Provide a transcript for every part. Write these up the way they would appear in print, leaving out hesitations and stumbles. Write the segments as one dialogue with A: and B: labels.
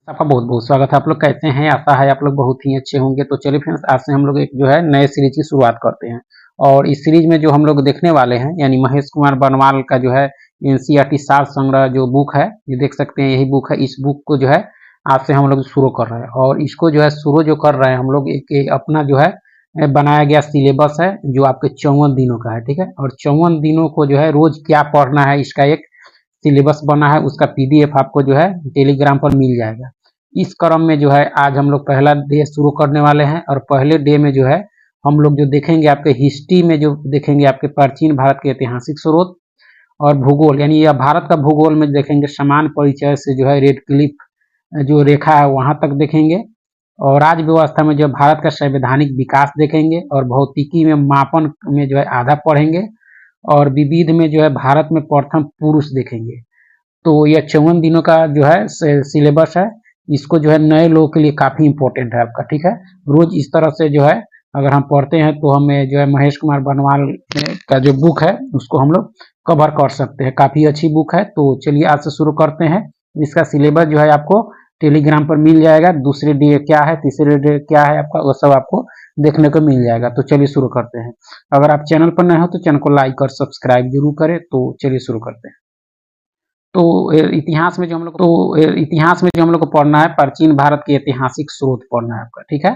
A: आपका बहुत बहुत स्वागत है। आप लोग कैसे हैं? आशा है आप लोग बहुत ही अच्छे होंगे। तो चलिए फ्रेंड्स, आज से हम लोग एक जो है नए सीरीज की शुरुआत करते हैं। और इस सीरीज में जो हम लोग देखने वाले हैं, यानी महेश कुमार बनवाल का जो है एनसीईआरटी सार संग्रह जो बुक है, ये देख सकते हैं, यही बुक है। इस बुक को जो है आज से हम लोग शुरू कर रहे हैं। और इसको जो है शुरू जो कर रहे हैं हम लोग, एक अपना जो है बनाया गया सिलेबस है, जो आपके 54 दिनों का है। ठीक है, और 54 दिनों को जो है रोज क्या पढ़ना है, इसका एक सिलेबस बना है। उसका पीडीएफ आपको जो है टेलीग्राम पर मिल जाएगा। इस क्रम में जो है आज हम लोग पहला डे शुरू करने वाले हैं। और पहले डे में जो है हम लोग जो देखेंगे, आपके हिस्ट्री में जो देखेंगे, आपके प्राचीन भारत के ऐतिहासिक स्रोत और भूगोल, यानी यह भारत का भूगोल में देखेंगे समान परिचय से जो है रेड क्लिफ जो रेखा है वहां तक देखेंगे। और राज्य व्यवस्था में जो भारत का संवैधानिक विकास देखेंगे। और भौतिकी में मापन में जो है आधा पढ़ेंगे। और विविध में जो है भारत में प्रथम पुरुष देखेंगे। तो यह 54 दिनों का जो है सिलेबस है। इसको जो है नए लोगों के लिए काफी इंपॉर्टेंट है आपका। ठीक है, रोज इस तरह से जो है अगर हम पढ़ते हैं तो हमें जो है महेश कुमार बनवाल का जो बुक है उसको हम लोग कवर कर सकते हैं। काफी अच्छी बुक है। तो चलिए आज से शुरू करते हैं। इसका सिलेबस जो है आपको टेलीग्राम पर मिल जाएगा। दूसरे डे क्या है, तीसरे डे क्या है आपका, वो सब आपको देखने को मिल जाएगा। तो चलिए शुरू करते हैं। अगर आप चैनल पर नए हो तो चैनल को लाइक और सब्सक्राइब जरूर करें। तो चलिए शुरू करते हैं। तो इतिहास में जो हम लोग को पढ़ना है, प्राचीन भारत के ऐतिहासिक स्रोत पढ़ना है आपका। ठीक है,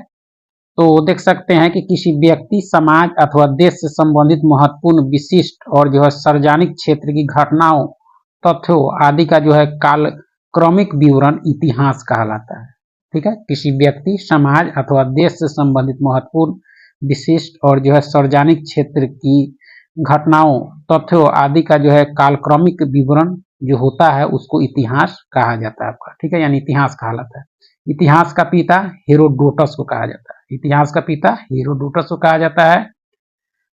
A: तो देख सकते हैं कि किसी व्यक्ति, समाज अथवा देश से संबंधित महत्वपूर्ण, विशिष्ट और जो है सार्वजनिक क्षेत्र की घटनाओं, तथ्यों आदि का जो है कालक्रमिक विवरण इतिहास कहलाता है। ठीक है, किसी व्यक्ति, समाज अथवा देश से संबंधित महत्वपूर्ण, विशिष्ट और जो है सार्वजनिक क्षेत्र की घटनाओं, तथ्यों आदि का जो है कालक्रमिक विवरण जो होता है उसको इतिहास कहा जाता है आपका। ठीक है, यानी इतिहास कहलाता है। इतिहास का पिता हेरोडोटस को कहा जाता है। इतिहास का पिता हेरोडोटस को कहा जाता है।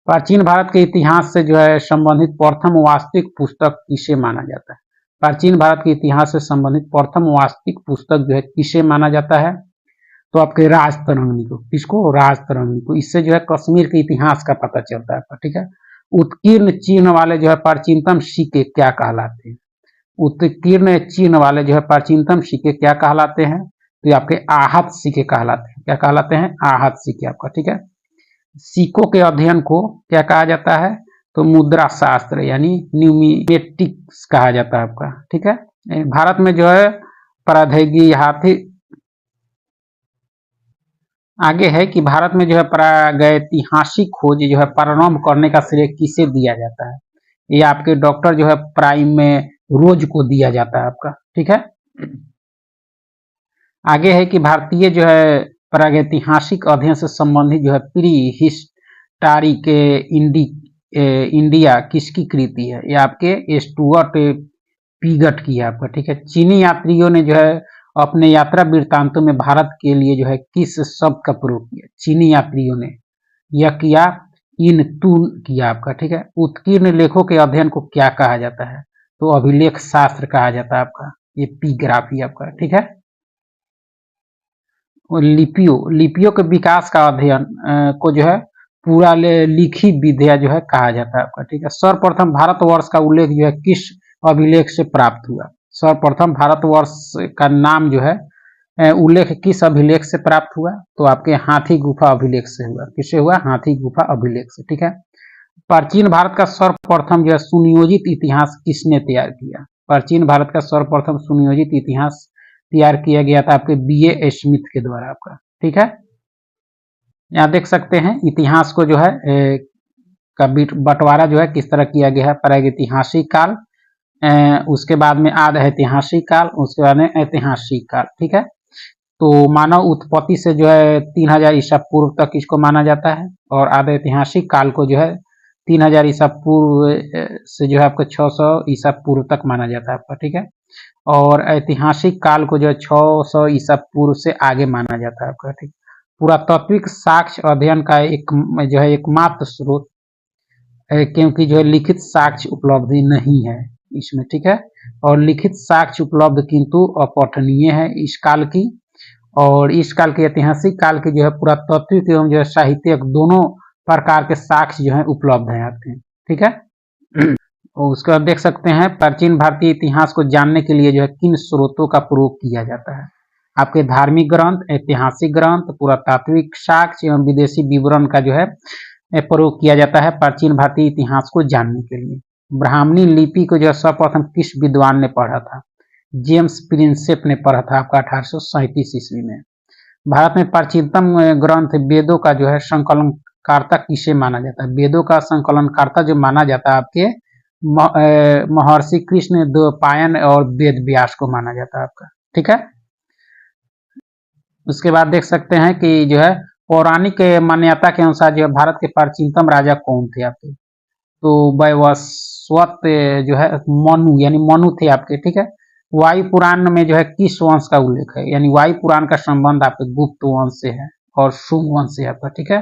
A: प्राचीन भारत के इतिहास से जो है संबंधित प्रथम वास्तविक पुस्तक किसे माना जाता है? प्राचीन भारत के इतिहास से संबंधित प्रथम वास्तविक पुस्तक जो है किसे माना जाता है? तो आपके राजतरंगिणी को। किसको? राजतरंगिणी को। इससे जो है कश्मीर के इतिहास का पता चलता है। ठीक है, उत्कीर्ण चिन्ह वाले जो है प्राचीनतम सिक्के क्या कहलाते हैं? उत्कीर्ण चिन्ह वाले जो है प्राचीनतम सिक्के क्या कहलाते हैं? तो ये आपके आहत सिक्के कहलाते हैं। क्या कहलाते हैं? आहत सिक्के आपका। ठीक है, सिक्कों के अध्ययन को क्या कहा जाता है? तो मुद्रा शास्त्र यानी न्यूमिमेटिक्स कहा जाता है आपका। ठीक है, भारत में जो है प्रागैतिहासिक आगे है कि भारत में जो है प्रागैतिहासिक खोज जो है प्रारंभ करने का श्रेय किसे दिया जाता है? ये आपके डॉक्टर जो है प्राइम में रोज को दिया जाता है आपका। ठीक है, आगे है कि भारतीय जो है प्रागैतिहासिक अध्ययन से संबंधित जो है प्री हिस्टोरिक इंडिया किसकी कृति है? ये आपके स्टुअर्ट पीगट की है आपका। ठीक है, चीनी यात्रियों ने जो है अपने यात्रा वृत्तांतों में भारत के लिए जो है किस शब्द का प्रयोग किया? चीनी यात्रियों ने यह किया, इन तून किया आपका। ठीक है, उत्कीर्ण लेखों के अध्ययन को क्या कहा जाता है? तो अभिलेख शास्त्र कहा जाता है आपका। ये एपिग्राफी आपका। ठीक है, और लिपियों के विकास का अध्ययन को जो है पूरा लिखी विद्या जो है कहा जाता है आपका। ठीक है, सर्वप्रथम भारतवर्ष का उल्लेख जो है किस अभिलेख से प्राप्त हुआ? सर्वप्रथम भारतवर्ष का नाम जो है उल्लेख किस अभिलेख से प्राप्त हुआ? तो आपके हाथी गुफा अभिलेख से हुआ। किससे हुआ? हाथी गुफा अभिलेख से। ठीक है, प्राचीन भारत का सर्वप्रथम जो है सुनियोजित इतिहास किसने तैयार किया? प्राचीन भारत का सर्वप्रथम सुनियोजित इतिहास तैयार किया गया था आपके बीए स्मिथ के द्वारा आपका। ठीक है, यहाँ देख सकते हैं इतिहास को जो है का बंटवारा जो है किस तरह किया गया है। प्रागैतिहासिक काल, उसके बाद में आध ऐतिहासिक काल, उसके बाद में ऐतिहासिक काल। ठीक है, तो मानव उत्पत्ति से जो है 3000 ईसा पूर्व तक इसको माना जाता है। और आध ऐतिहासिक काल को जो है 3000 ईसा पूर्व से जो है आपको 600 ईसा पूर्व तक माना जाता है आपका। ठीक है, और ऐतिहासिक काल को जो है 600 ईसा पूर्व से आगे माना जाता है आपका। ठीक, पुरातात्विक साक्ष्य अध्ययन का एक जो है एकमात्र स्रोत, क्योंकि जो है लिखित साक्ष्य उपलब्धि नहीं है इसमें। ठीक है, और लिखित साक्ष्य उपलब्ध किंतु अपठनीय है इस काल की। और इस काल के ऐतिहासिक काल की जो है पुरातात्विक एवं जो है साहित्यिक दोनों प्रकार के साक्ष्य जो है उपलब्ध है आपके। ठीक है, उसके बाद देख सकते हैं प्राचीन भारतीय इतिहास को जानने के लिए जो है किन स्रोतों का प्रयोग किया जाता है? आपके धार्मिक ग्रंथ, ऐतिहासिक ग्रंथ, पुरातात्विक साक्ष्य एवं विदेशी विवरण का जो है प्रयोग किया जाता है प्राचीन भारतीय इतिहास को जानने के लिए। ब्राह्मणी लिपि को जो है सर्वप्रथम किस विद्वान ने पढ़ा था? जेम्स प्रिंसेप ने पढ़ा था आपका 1837 ईस्वी में। भारत में प्राचीनतम ग्रंथ वेदों का जो है संकलनकर्ता किसे माना जाता है? वेदों का संकलनकर्ता जो माना जाता है आपके महर्षि कृष्ण द्वैपायन और वेद व्यास को माना जाता है आपका। ठीक है, उसके बाद देख सकते हैं कि जो है पौराणिक मान्यता के अनुसार जो है भारत के प्राचीनतम राजा कौन थे आपके? तो वैवस्वत जो है मनु यानी मनु थे आपके। ठीक है, वायु पुराण में जो है किस वंश का उल्लेख है? यानी वायु पुराण का संबंध आपके गुप्त वंश से है और शुंग वंश से आपका। ठीक है,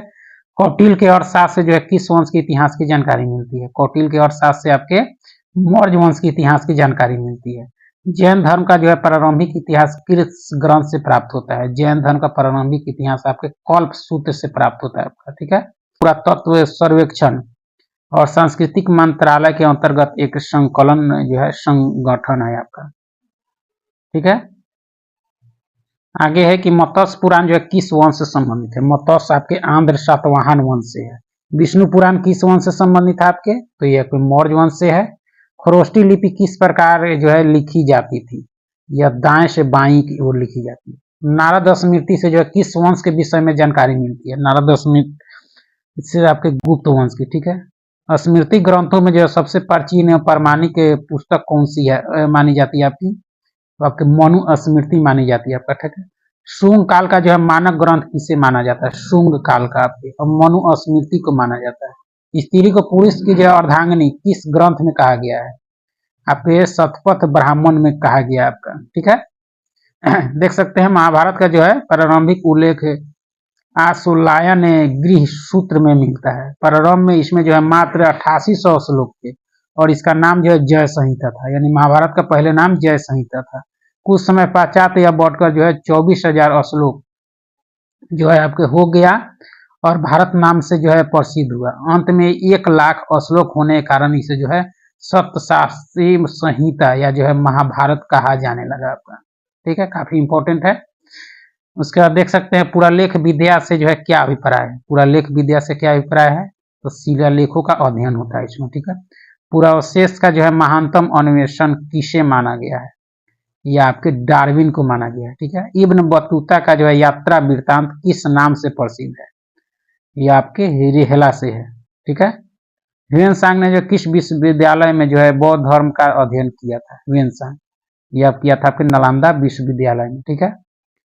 A: कौटिल्य के अर्थशास्त्र से जो है किस वंश के इतिहास की जानकारी मिलती है? कौटिल्य के अर्थशास्त्र से आपके मौर्य वंश के इतिहास की जानकारी मिलती है। जैन धर्म का जो है प्रारंभिक इतिहास किस ग्रंथ से प्राप्त होता है? जैन धर्म का प्रारंभिक इतिहास आपके कल्प सूत्र से प्राप्त होता है आपका। ठीक है, पुरातत्व सर्वेक्षण और सांस्कृतिक मंत्रालय के अंतर्गत एक संकलन जो है संगठन है आपका। ठीक है, आगे है कि मत्स्य पुराण जो है किस वंश से संबंधित है? मत्स्य आपके आंध्र सातवाहन वंश से है। विष्णु पुराण किस वंश से संबंधित है आपके? तो यह कोई मौर्य वंश से है। खरोष्टी लिपि किस प्रकार जो है लिखी जाती थी? यह दाएं से बाईं की ओर लिखी जाती है। नारद स्मृति से जो है किस वंश के विषय में जानकारी मिलती है? नारद स्मृति से आपके गुप्त वंश की। ठीक है, स्मृति ग्रंथों में जो है सबसे प्राचीन एवं प्रामाणिक पुस्तक कौन सी है मानी जाती है आपकी? तो आपके मनु स्मृति मानी जाती है आपका। ठीक है, शुंग काल का जो है मानक ग्रंथ किसे माना जाता है? शुंग काल का आपके और मनु स्मृति को माना जाता है। स्त्री को पुरुष की जो अर्धांगिनी किस ग्रंथ में कहा गया है? आपके शतपथ ब्राह्मण में कहा गया आपका। ठीक है, देख सकते हैं महाभारत का जो है प्रारंभिक उल्लेख आशुलायन गृह सूत्र में मिलता है। प्रारंभ में इसमें जो है मात्र 8800 श्लोक थे और इसका नाम जो है जय संहिता था, यानी महाभारत का पहले नाम जय संहिता था। कुछ समय पश्चात यह बढ़कर जो है 24,000 श्लोक जो है आपके हो गया और भारत नाम से जो है प्रसिद्ध हुआ। अंत में 1,00,000 श्लोक होने के कारण इसे जो है सप्तशास्त्री संहिता या जो है महाभारत कहा जाने लगा आपका। ठीक है, काफी इंपॉर्टेंट है। उसके बाद देख सकते हैं पुरालेख विद्या से जो है क्या अभिप्राय है? पुरालेख विद्या से क्या अभिप्राय है? तो शिलालेखों का अध्ययन होता है इसमें। ठीक है, पुरावशेष का जो है महानतम अन्वेषण किसे माना गया है? यह आपके डार्विन को माना गया है। ठीक है, इब्न बतूता का जो है यात्रा वृत्तांत किस नाम से प्रसिद्ध है? यह आपके रेहला से है। ठीक है, ह्वेनसांग ने जो किस विश्वविद्यालय में जो है बौद्ध धर्म का अध्ययन किया था? ह्वेनसांग यह किया था आपके नालंदा विश्वविद्यालय में। ठीक है,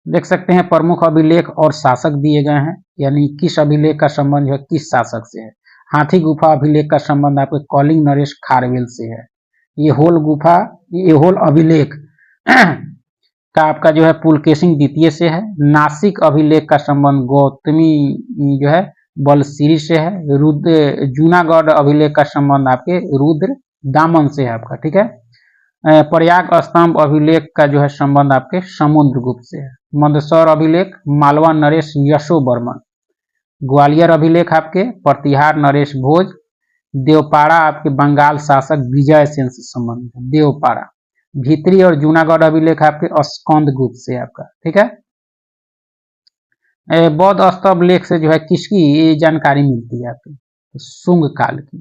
A: देख सकते हैं प्रमुख अभिलेख और शासक दिए गए हैं, यानी किस अभिलेख का संबंध है किस शासक से है? हाथी गुफा अभिलेख का संबंध आपके कॉलिंग नरेश खारवेल से है। ये होल गुफा ये होल अभिलेख का आपका जो है पुलकेशिन द्वितीय से है। नासिक अभिलेख का संबंध गौतमी जो है बलसिरी से है। रुद्र जूनागढ़ अभिलेख का संबंध आपके रुद्र दामन से है आपका। ठीक है, प्रयाग स्तंभ अभिलेख का जो है संबंध आपके समुद्रगुप्त से है। मंदसौर अभिलेख मालवा नरेश यशो बर्मन। ग्वालियर अभिलेख आपके प्रतिहार नरेश भोज। देवपाड़ा आपके बंगाल शासक विजय सेन से संबंधित है। देवपाड़ा। भीतरी और जूनागढ़ अभिलेख आपके स्कंद गुप्त से आपका। ठीक है, बौद्ध स्तंभ लेख से जो है किसकी ये जानकारी मिलती है आपकी? शुंग काल की।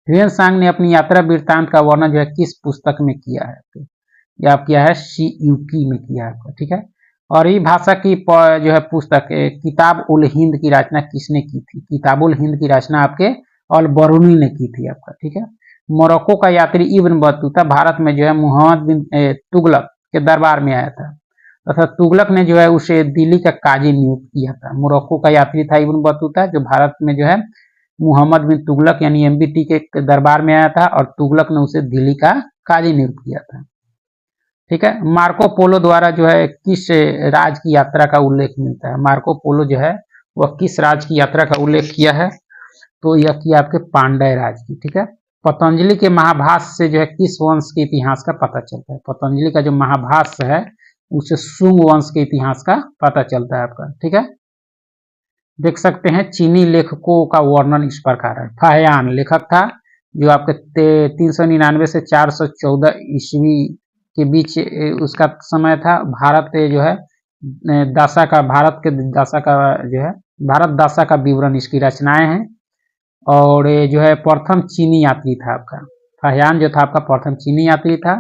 A: ह्वेनसांग ने अपनी यात्रा वृत्तांत का वर्णन जो है किस पुस्तक में किया है? यह आप किया है शी यूकी में किया है। ठीक है, और ये भाषा की जो है पुस्तक किताब उल हिंद की रचना किसने की थी? किताब उल हिंद की रचना आपके अल बरूनी ने की थी आपका। ठीक है, मोरक्को का यात्री इब्न बतूता भारत में जो है मोहम्मद बिन तुगलक के दरबार में आया था तथा तुगलक ने जो है उसे दिल्ली का काजी नियुक्त किया था। मोरक्को का यात्री था इब्न बतूता जो भारत में जो है मोहम्मद बिन तुगलक यानी एमबीटी के दरबार में आया था और तुगलक ने उसे दिल्ली का काजी नियुक्त किया था। ठीक है, मार्को पोलो द्वारा जो है किस राज की यात्रा का उल्लेख मिलता है? मार्को पोलो जो है वह किस राज की यात्रा का उल्लेख किया है? तो यह किया आपके पांड्य राज की। ठीक है, पतंजलि के महाभाष्य से जो है किस वंश के इतिहास का पता चलता है? पतंजलि का जो महाभाष्य है उसे शुंग वंश के इतिहास का पता चलता है आपका। ठीक है, देख सकते हैं चीनी लेखकों का वर्णन इस प्रकार है। फाह्यान लेखक था जो आपके 399 से 414 ईस्वी के बीच उसका समय था। भारत जो है दासा का, भारत के दासा का जो है भारत दासा का विवरण इसकी रचनाएं हैं। और ये जो है प्रथम चीनी यात्री था आपका, फाहियान जो था आपका प्रथम चीनी यात्री था,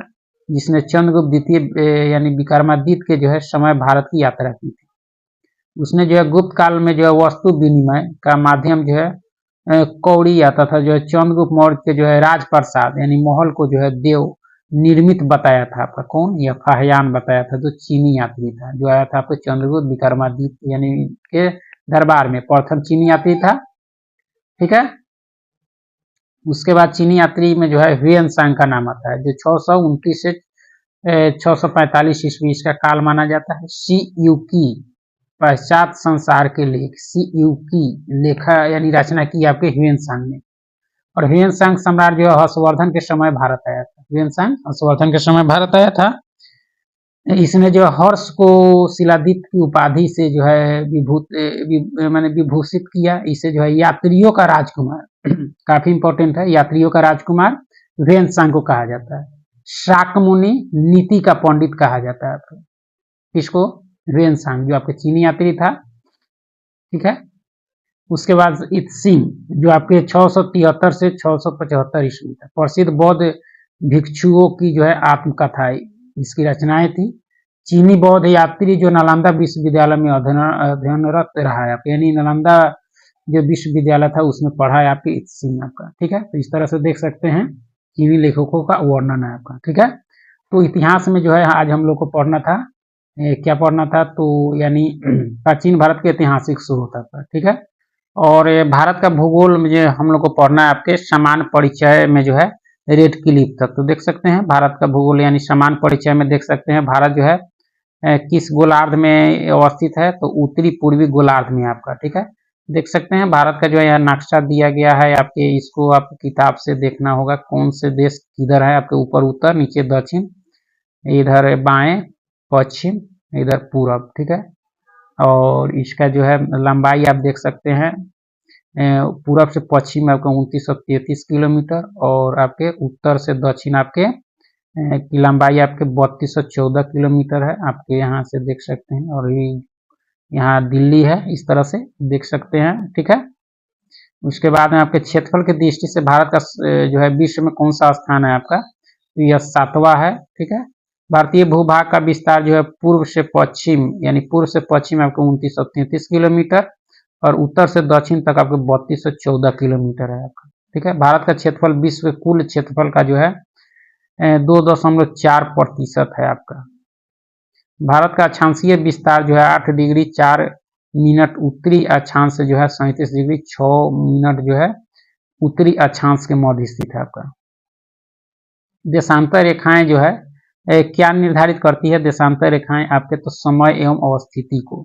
A: जिसने चंद्रगुप्त द्वितीय यानी विक्रमादित्य के जो है समय भारत की यात्रा की थी। उसने जो है गुप्त काल में जो है वस्तु विनिमय का माध्यम जो है कौड़ी आता था, जो है चंद्रगुप्त मौर्य के जो है राजप्रसाद यानी महल को जो है देव निर्मित बताया था आपका। कौन? यह फाहियान बताया था, जो चीनी यात्री था, जो आया था आपको चंद्रगुप्त विक्रमादित्य यानी के दरबार में, प्रथम चीनी यात्री था। ठीक है। उसके बाद चीनी यात्री में जो है ह्वेनसांग का नाम आता है, जो 629 से 645 ईस्वी इसका काल माना जाता है। सी यू की पश्चात संसार के लेख, सी यू की लेखा यानी रचना की आपके ह्वेनसांग ने। और ह्वेनसांग सम्राट जो है हर्षवर्धन के समय भारत आया था। ह्वेनसांग हर्षवर्धन के समय भारत आया था। इसने जो हर्ष को शिलादित्य की उपाधि से जो है मैंने विभूषित किया। इसे जो है यात्रियों का राजकुमार काफी इंपॉर्टेंट है, यात्रियों का राजकुमार ह्वेनसांग को कहा जाता है। शाक्यमुनि नीति का पंडित कहा जाता है आपको। किसको? ह्वेनसांग, जो आपके चीनी यात्री था। ठीक है। उसके बाद इत्सिंग, जो आपके 673 से 675 ईस्वी तक प्रसिद्ध बौद्ध भिक्षुओं की जो है आत्मकथा इसकी रचनाएं थी। चीनी बौद्ध यात्री जो नालंदा विश्वविद्यालय में अध्ययनरत रहा है, यानी नालंदा जो विश्वविद्यालय था उसमें पढ़ा है आपके इत्सिंग आपका। ठीक है। तो इस तरह से देख सकते हैं चीनी लेखकों का वर्णन है आपका। ठीक है। तो इतिहास में जो है आज हम लोग को पढ़ना था, क्या पढ़ना था, तो यानी प्राचीन भारत के ऐतिहासिक स्रोत था। ठीक है। और भारत का भूगोल में जो हम लोग को पढ़ना है आपके समान परिचय में जो है रेड क्लिफ तक। तो देख सकते हैं भारत का भूगोल यानी समान परिचय में देख सकते हैं भारत जो है किस गोलार्ध में अवस्थित है, तो उत्तरी पूर्वी गोलार्ध में आपका। ठीक है। देख सकते हैं भारत का जो है यहाँ नक्शा दिया गया है आपके, इसको आप किताब से देखना होगा कौन से देश किधर है आपके, ऊपर उत्तर, नीचे दक्षिण, इधर बाएं पश्चिम, इधर पूरब। ठीक है। और इसका जो है लंबाई आप देख सकते हैं पूरब से पश्चिम आपका 2933 किलोमीटर, और आपके उत्तर से दक्षिण आपके की लंबाई आपके 3214 किलोमीटर है आपके, यहाँ से देख सकते हैं। और यहाँ दिल्ली है, इस तरह से देख सकते हैं। ठीक है। उसके बाद में आपके क्षेत्रफल की दृष्टि से भारत का जो है विश्व में कौन सा स्थान है आपका, तो यह 7वां है। ठीक है। भारतीय भूभाग का विस्तार जो है पूर्व से पश्चिम यानी पूर्व से पश्चिम आपको 2933 किलोमीटर, और उत्तर से दक्षिण तक आपको 3214 किलोमीटर है आपका। ठीक है। भारत का क्षेत्रफल विश्व के कुल क्षेत्रफल का जो है 2.4% है आपका। भारत का अक्षांशीय विस्तार जो है 8 डिग्री 4 मिनट उत्तरी अक्षांश से जो है 37 डिग्री 6 मिनट जो है उत्तरी अक्षांश के मध्य स्थित है आपका। देशांतर रेखाएं जो है क्या निर्धारित करती है? देशांतर रेखाएं आपके तो समय एवं अवस्थिति को।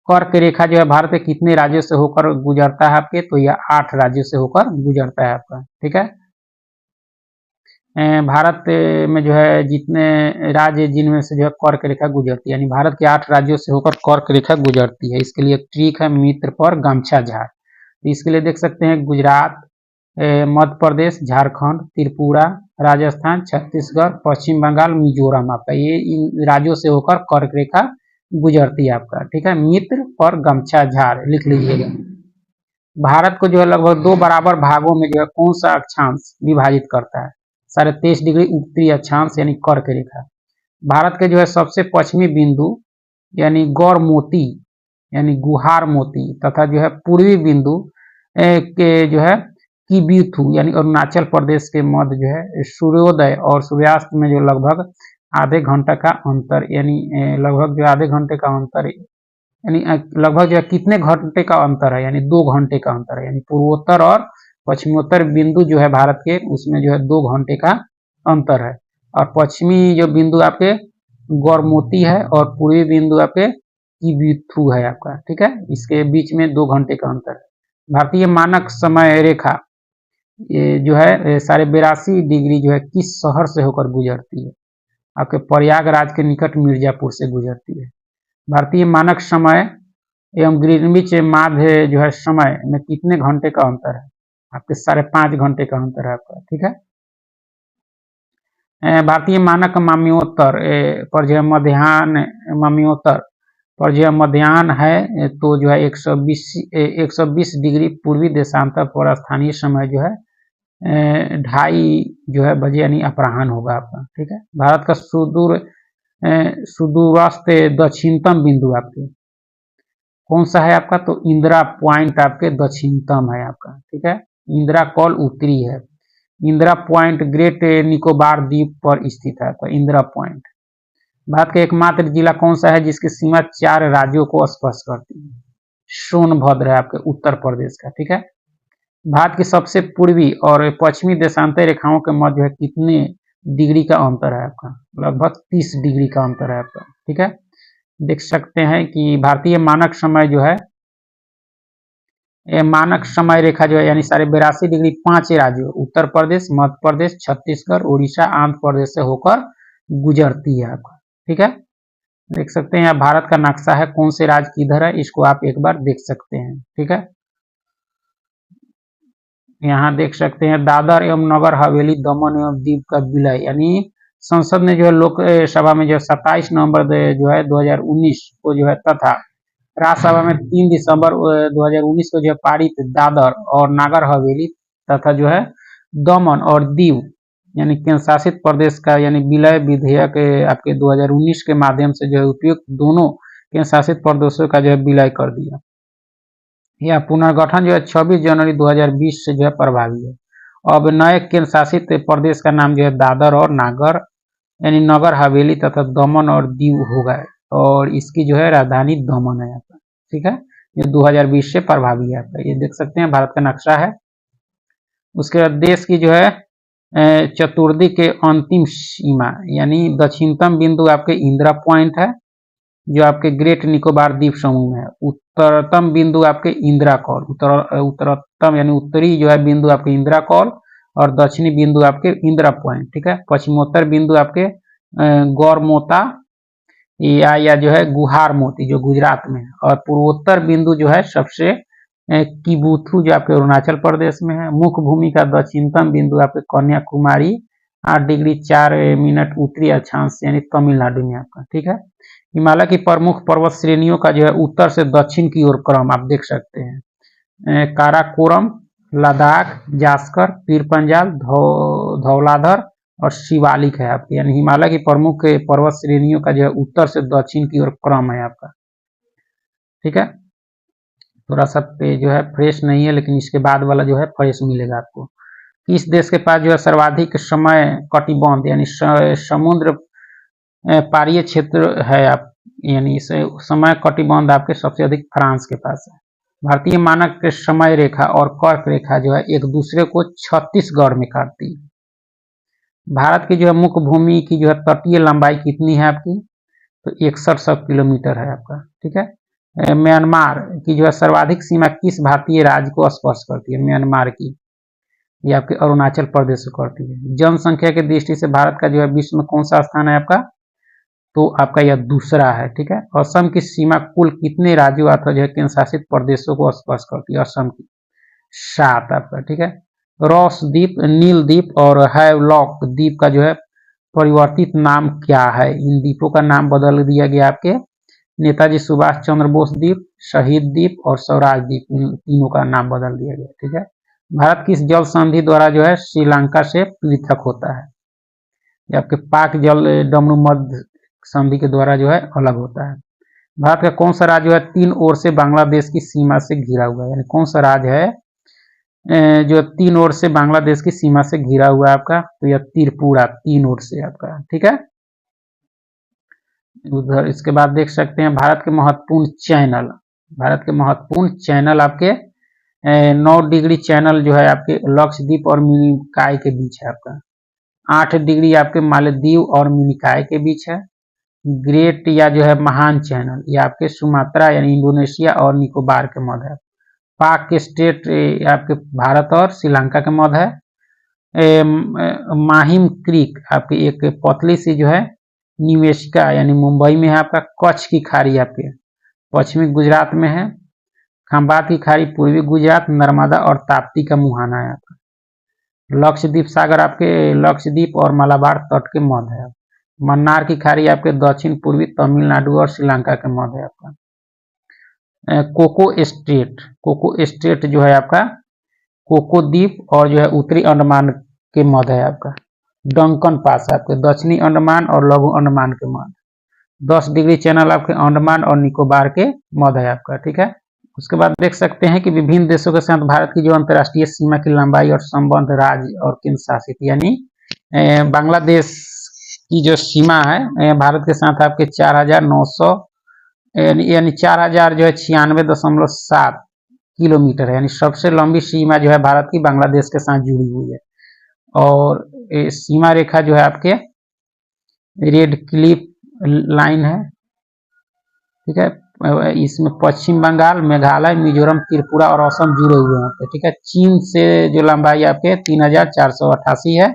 A: कर्क रेखा जो है भारत के कितने राज्यों से होकर गुजरता है आपके, तो यह 8 राज्यों से होकर गुजरता है आपका। ठीक है। भारत में जो है जितने राज्य जिनमें से जो है कर्क रेखा गुजरती है, यानी भारत के 8 राज्यों से होकर कर्क रेखा गुजरती है। इसके लिए ट्रिक है मित्र पर गमछा झाड़। इसके लिए देख सकते हैं गुजरात, मध्य प्रदेश, झारखंड, त्रिपुरा, राजस्थान, छत्तीसगढ़, पश्चिम बंगाल, मिजोरम आपका, ये इन राज्यों से होकर कर्क रेखा गुजरती है आपका। ठीक है। मित्र पर गमछा झाड़ लिख लीजिएगा। भारत को जो है लगभग 2 बराबर भागों में जो है कौन सा अक्षांश विभाजित करता है? 23.5 डिग्री उत्तरी अक्षांश यानी कर्क रेखा। भारत के जो है सबसे पश्चिमी बिंदु यानी गौर मोती यानी गुहार मोती तथा जो है पूर्वी बिंदु के जो है किबिथु यानी अरुणाचल प्रदेश के मध्य जो है सूर्योदय और सूर्यास्त में जो लगभग आधे घंटे का अंतर यानी लगभग जो आधे घंटे का अंतर यानी लगभग जो है कितने घंटे का अंतर है, यानी 2 घंटे का अंतर है, यानी पूर्वोत्तर और पश्चिमोत्तर बिंदु जो है भारत के उसमें जो है 2 घंटे का अंतर है। और पश्चिमी जो बिंदु आपके गौरमोती है और पूर्वी बिंदु आपके किबिथु है आपका। ठीक है। इसके बीच में 2 घंटे का अंतर है। भारतीय मानक समय रेखा ये जो है 82.5 डिग्री जो है किस शहर से होकर गुजरती है? आपके प्रयागराज के निकट मिर्जापुर से गुजरती है। भारतीय मानक समय एवं ग्रीनविच माध्य जो है समय में कितने घंटे का अंतर है? आपके 5.5 घंटे का अंतर है आपका। ठीक है। भारतीय मानक मम्योत्तर पर जो है मध्याह्न मम्योत्तर पर जो है मध्याह्न है तो जो है 120 डिग्री पूर्वी देशांतर पर स्थानीय समय जो है 2:30 जो है बजे यानी अपराह्न होगा आपका। ठीक है, भारत का सुदूरस्थ दक्षिणतम बिंदु आपके कौन सा है आपका, तो इंदिरा पॉइंट आपके दक्षिणतम है आपका। ठीक है, इंदिरा कॉल उत्तरी है। इंदिरा पॉइंट ग्रेट निकोबार द्वीप पर स्थित है आपका इंदिरा पॉइंट। भारत का एकमात्र जिला कौन सा है जिसकी सीमा 4 राज्यों को स्पर्श करती है, सोनभद्र है आपके उत्तर प्रदेश का। ठीक है, भारत की सबसे पूर्वी और पश्चिमी देशांतर रेखाओं के मध्य है कितने डिग्री का अंतर है आपका, लगभग 30 डिग्री का अंतर है आपका। ठीक है, देख सकते हैं कि भारतीय मानक समय जो है मानक समय रेखा जो है यानी 82.5 डिग्री 5 राज्यों उत्तर प्रदेश, मध्य प्रदेश, छत्तीसगढ़, उड़ीसा, आंध्र प्रदेश से होकर गुजरती है आपका। ठीक है, देख सकते हैं यहाँ भारत का नक्शा है, कौन से राज्य किधर है इसको आप एक बार देख सकते हैं। ठीक है, यहाँ देख सकते हैं दादर एवं नगर हवेली, दमन एवं दीव का विलय, यानी संसद ने जो है लोकसभा में जो 27 नवंबर जो है 2019 को जो है तथा राज्यसभा में 3 दिसंबर 2019 को जो है पारित दादर और नागर हवेली तथा जो है दमन और दीव यानी केंद्र शासित प्रदेश का यानी विलय विधेयक आपके 2019 के माध्यम से जो है उपयुक्त दोनों केंद्र शासित प्रदेशों का जो है विलय कर दिया। यह पुनर्गठन जो है 26 जनवरी 2020 से जो है प्रभावी है। अब नए केंद्र शासित प्रदेश का नाम जो है दादर और नागर यानी नगर हवेली तथा दमन और दीव होगा और इसकी जो है राजधानी दमन है आपका। ठीक है, ये 2020 से प्रभावी है आपका। ये देख सकते हैं भारत का नक्शा है। उसके बाद देश की जो है चतुर्थी के अंतिम सीमा यानी दक्षिणतम बिंदु आपके इंदिरा पॉइंट है जो आपके ग्रेट निकोबार द्वीप समूह में है। उत्तरतम बिंदु आपके इंदिरा कॉल, उत्तरतम यानी उत्तरी जो है बिंदु आपके इंदिरा कॉल और दक्षिणी बिंदु आपके इंदिरा पॉइंट। ठीक है, पश्चिमोत्तर बिंदु आपके गौरमोता या जो है गुहार मोती जो गुजरात में है और पूर्वोत्तर बिंदु जो है सबसे किबुथु जो आपके अरुणाचल प्रदेश में है। मुख्य भूमि का दक्षिणतम बिंदु आपके कन्याकुमारी 8 डिग्री 4 मिनट उत्तरी अक्षांश यानी तमिलनाडु में आपका। ठीक है, हिमालय की प्रमुख पर्वत श्रेणियों का जो है उत्तर से दक्षिण की ओर क्रम आप देख सकते हैं, काराकोरम, लद्दाख, जास्कर, पीर पंजाल, धौलाधर और शिवालिक है आपकी, यानी हिमालय की प्रमुख पर्वत श्रेणियों का जो है उत्तर से दक्षिण की ओर क्रम है आपका। ठीक है, थोड़ा सा पे जो है फ्रेश नहीं है लेकिन इसके बाद वाला जो है फ्रेश मिलेगा आपको। किस देश के पास जो है सर्वाधिक समय कटिबंध यानी समुद्र पारीय क्षेत्र है आप यानी समय कटिबंध आपके सबसे अधिक फ्रांस के पास है। भारतीय मानक समय रेखा और कर्क रेखा जो है एक दूसरे को छत्तीसगढ़ में काटती है। भारत की जो है मुख्य भूमि की जो है तटीय लंबाई कितनी है आपकी, तो 6100 किलोमीटर है आपका। ठीक है, म्यांमार की जो है सर्वाधिक सीमा किस भारतीय राज्य को स्पर्श करती है, म्यांमार की ये आपके अरुणाचल प्रदेश को करती है। जनसंख्या की दृष्टि से भारत का जो है विश्व में कौन सा स्थान है आपका, तो आपका यह दूसरा है। ठीक है, असम की सीमा कुल कितने राज्यों अथवा जो है केंद्र शासित प्रदेशों को स्पर्श करती है, असम की 7 आपका। ठीक है, रॉस द्वीप, नील द्वीप और हैवलॉक द्वीप का जो है परिवर्तित नाम क्या है, इन द्वीपों का नाम बदल दिया गया आपके नेताजी सुभाष चंद्र बोस द्वीप, शहीद द्वीप और स्वराज द्वीप, इन तीनों का नाम बदल दिया गया। ठीक है, भारत किस जल संधि द्वारा जो है श्रीलंका से पृथक होता है, ये आपके पाक जल डमरू मध्य संधि के द्वारा जो है अलग होता है। भारत का कौन सा राज्य है 3 ओर से बांग्लादेश की सीमा से घिरा हुआ है, यानी कौन सा राज्य है जो 3 ओर से बांग्लादेश की सीमा से घिरा हुआ है आपका, तो यह त्रिपुरा 3 ओर से आपका। ठीक है, उधर इसके बाद देख सकते हैं भारत के महत्वपूर्ण चैनल, भारत के महत्वपूर्ण चैनल आपके 9 डिग्री चैनल जो है आपके लक्षद्वीप और मिनिकॉय के बीच है आपका, 8 डिग्री आपके मालदीव और मिनिकॉय के बीच है। ग्रेट या जो है महान चैनल ये आपके सुमात्रा यानी इंडोनेशिया और निकोबार के मध्य है। पाक के स्टेट आपके भारत और श्रीलंका के मध्य है। माहिम क्रीक आपकी एक पतली सी जो है निवेशिका यानी मुंबई में है आपका। कच्छ की खाड़ी आपके पश्चिमी गुजरात में है। खंबात की खाड़ी पूर्वी गुजरात, नर्मदा और ताप्ती का मुहाना है आपका। लक्षद्वीप सागर आपके लक्षद्वीप और मलाबार तट के मध्य है। मन्नार की खाड़ी आपके दक्षिण पूर्वी तमिलनाडु और श्रीलंका के मध्य है आपका। कोको स्टेट जो है आपका कोको द्वीप और जो है उत्तरी अंडमान के मध्य है आपका। डंकन पास आपके दक्षिणी अंडमान और लघु अंडमान के मध्य। 10 डिग्री चैनल आपके अंडमान और निकोबार के मध्य है आपका, ठीक है। उसके बाद देख सकते हैं कि विभिन्न देशों के साथ भारत की जो अंतर्राष्ट्रीय सीमा की लंबाई और संबंध राज्य और केंद्र शासित यानी बांग्लादेश की जो सीमा है भारत के साथ आपके 4,900 यानी 4,000 जो है 96.7 किलोमीटर है, यानी सबसे लंबी सीमा जो है भारत की बांग्लादेश के साथ जुड़ी हुई है। और सीमा रेखा जो है आपके रेड क्लिफ लाइन है, ठीक है। इसमें पश्चिम बंगाल, मेघालय, मिजोरम, त्रिपुरा और असम जुड़े हुए हैं, ठीक है। चीन से जो लंबाई आपके 3,488 है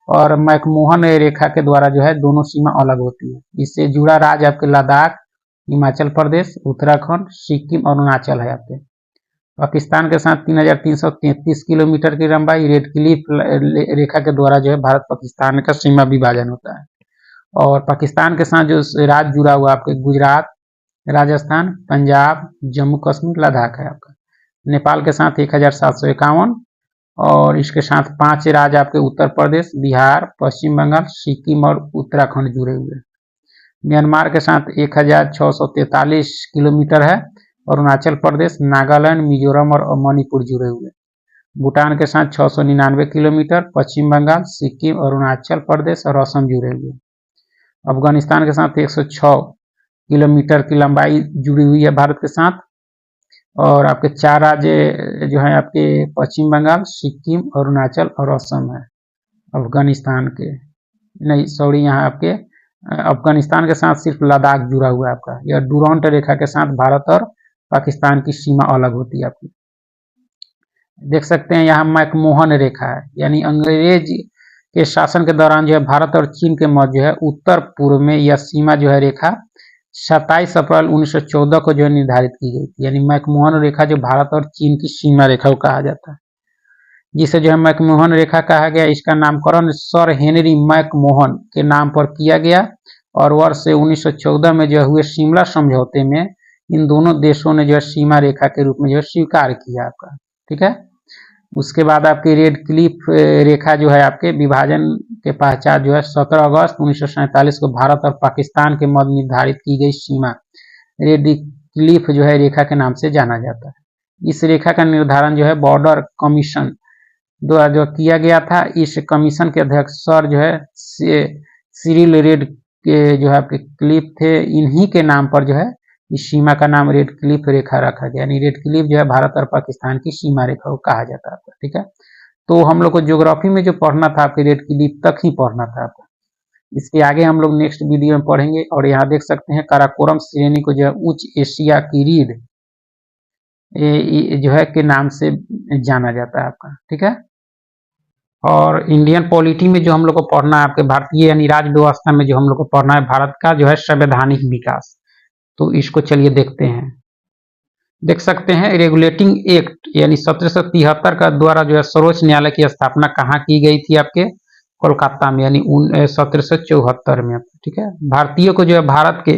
A: और मैकमोहन रेखा के द्वारा जो है दोनों सीमा अलग होती है। इससे जुड़ा राज्य आपके लद्दाख, हिमाचल प्रदेश, उत्तराखंड, सिक्किम और अरुणाचल है आपके। पाकिस्तान के साथ 3,333 किलोमीटर की लंबाई रेड क्लिफ रेखा के द्वारा जो है भारत पाकिस्तान का सीमा विभाजन होता है। और पाकिस्तान के साथ जो राज्य जुड़ा हुआ आपके गुजरात, राजस्थान, पंजाब, जम्मू कश्मीर, लद्दाख है आपका। नेपाल के साथ 1,751 और इसके साथ 5 राज्य आपके उत्तर प्रदेश, बिहार, पश्चिम बंगाल, सिक्किम और उत्तराखंड जुड़े हुए हैं। म्यांमार के साथ 1,643 किलोमीटर है और अरुणाचल प्रदेश, नागालैंड, मिजोरम और मणिपुर जुड़े हुए। भूटान के साथ 699 किलोमीटर, पश्चिम बंगाल, सिक्किम, अरुणाचल प्रदेश और असम जुड़े हुए। अफगानिस्तान के साथ 106 किलोमीटर की लंबाई जुड़ी हुई है भारत के साथ। और आपके 4 राज्य जो है आपके पश्चिम बंगाल, सिक्किम, अरुणाचल और असम है अफगानिस्तान के। नहीं सॉरी, यहाँ आपके अफगानिस्तान के साथ सिर्फ लद्दाख जुड़ा हुआ है आपका। यह डुरांट रेखा के साथ भारत और पाकिस्तान की सीमा अलग होती है आपकी। देख सकते हैं यहाँ मैकमोहन रेखा है, यानी अंग्रेज के शासन के दौरान जो है भारत और चीन के मध्य जो है उत्तर पूर्व में यह सीमा जो है रेखा 27 अप्रैल 1914 को जो है निर्धारित की गई थी। यानी मैकमोहन रेखा जो भारत और चीन की सीमा रेखा को कहा जाता है, जिसे जो है मैकमोहन रेखा कहा गया। इसका नामकरण सर हेनरी मैकमोहन के नाम पर किया गया और वर्ष 1914 में जो हुए शिमला समझौते में इन दोनों देशों ने जो है सीमा रेखा के रूप में जो है स्वीकार किया आपका, ठीक है। उसके बाद आपकी रेड क्लिफ रेखा जो है आपके विभाजन के पश्चात जो है 17 अगस्त 1947 को भारत और पाकिस्तान के मध्य निर्धारित की गई सीमा रेड क्लिफ जो है रेखा के नाम से जाना जाता है। इस रेखा का निर्धारण जो है बॉर्डर कमीशन द्वारा जो किया गया था। इस कमीशन के अध्यक्ष सर जो है सिरिल रेड के जो है आपके क्लिफ थे। इन्हीं के नाम पर जो है इस सीमा का नाम रेड क्लिफ रेखा रखा गया। यानी रेड क्लिफ जो है भारत और पाकिस्तान की सीमा रेखा को कहा जाता है, ठीक है। तो हम लोग को ज्योग्राफी में जो पढ़ना था आपके रेड क्लिफ तक ही पढ़ना था आपका। इसके आगे हम लोग नेक्स्ट वीडियो में पढ़ेंगे। और यहाँ देख सकते हैं काराकोरम श्रेणी को जो है उच्च एशिया की रीढ़ जो है के नाम से जाना जाता है आपका, ठीक है। और इंडियन पॉलिटी में जो हम लोग को पढ़ना है आपके भारतीय यानी राज्य व्यवस्था में जो हम लोग को पढ़ना है भारत का जो है संवैधानिक विकास। तो इसको चलिए देखते हैं। देख सकते हैं रेगुलेटिंग एक्ट यानी 1773 का द्वारा जो है सर्वोच्च न्यायालय की स्थापना कहाँ की गई थी आपके कोलकाता में, यानी 1774 में, ठीक है। भारतीयों को जो है भारत के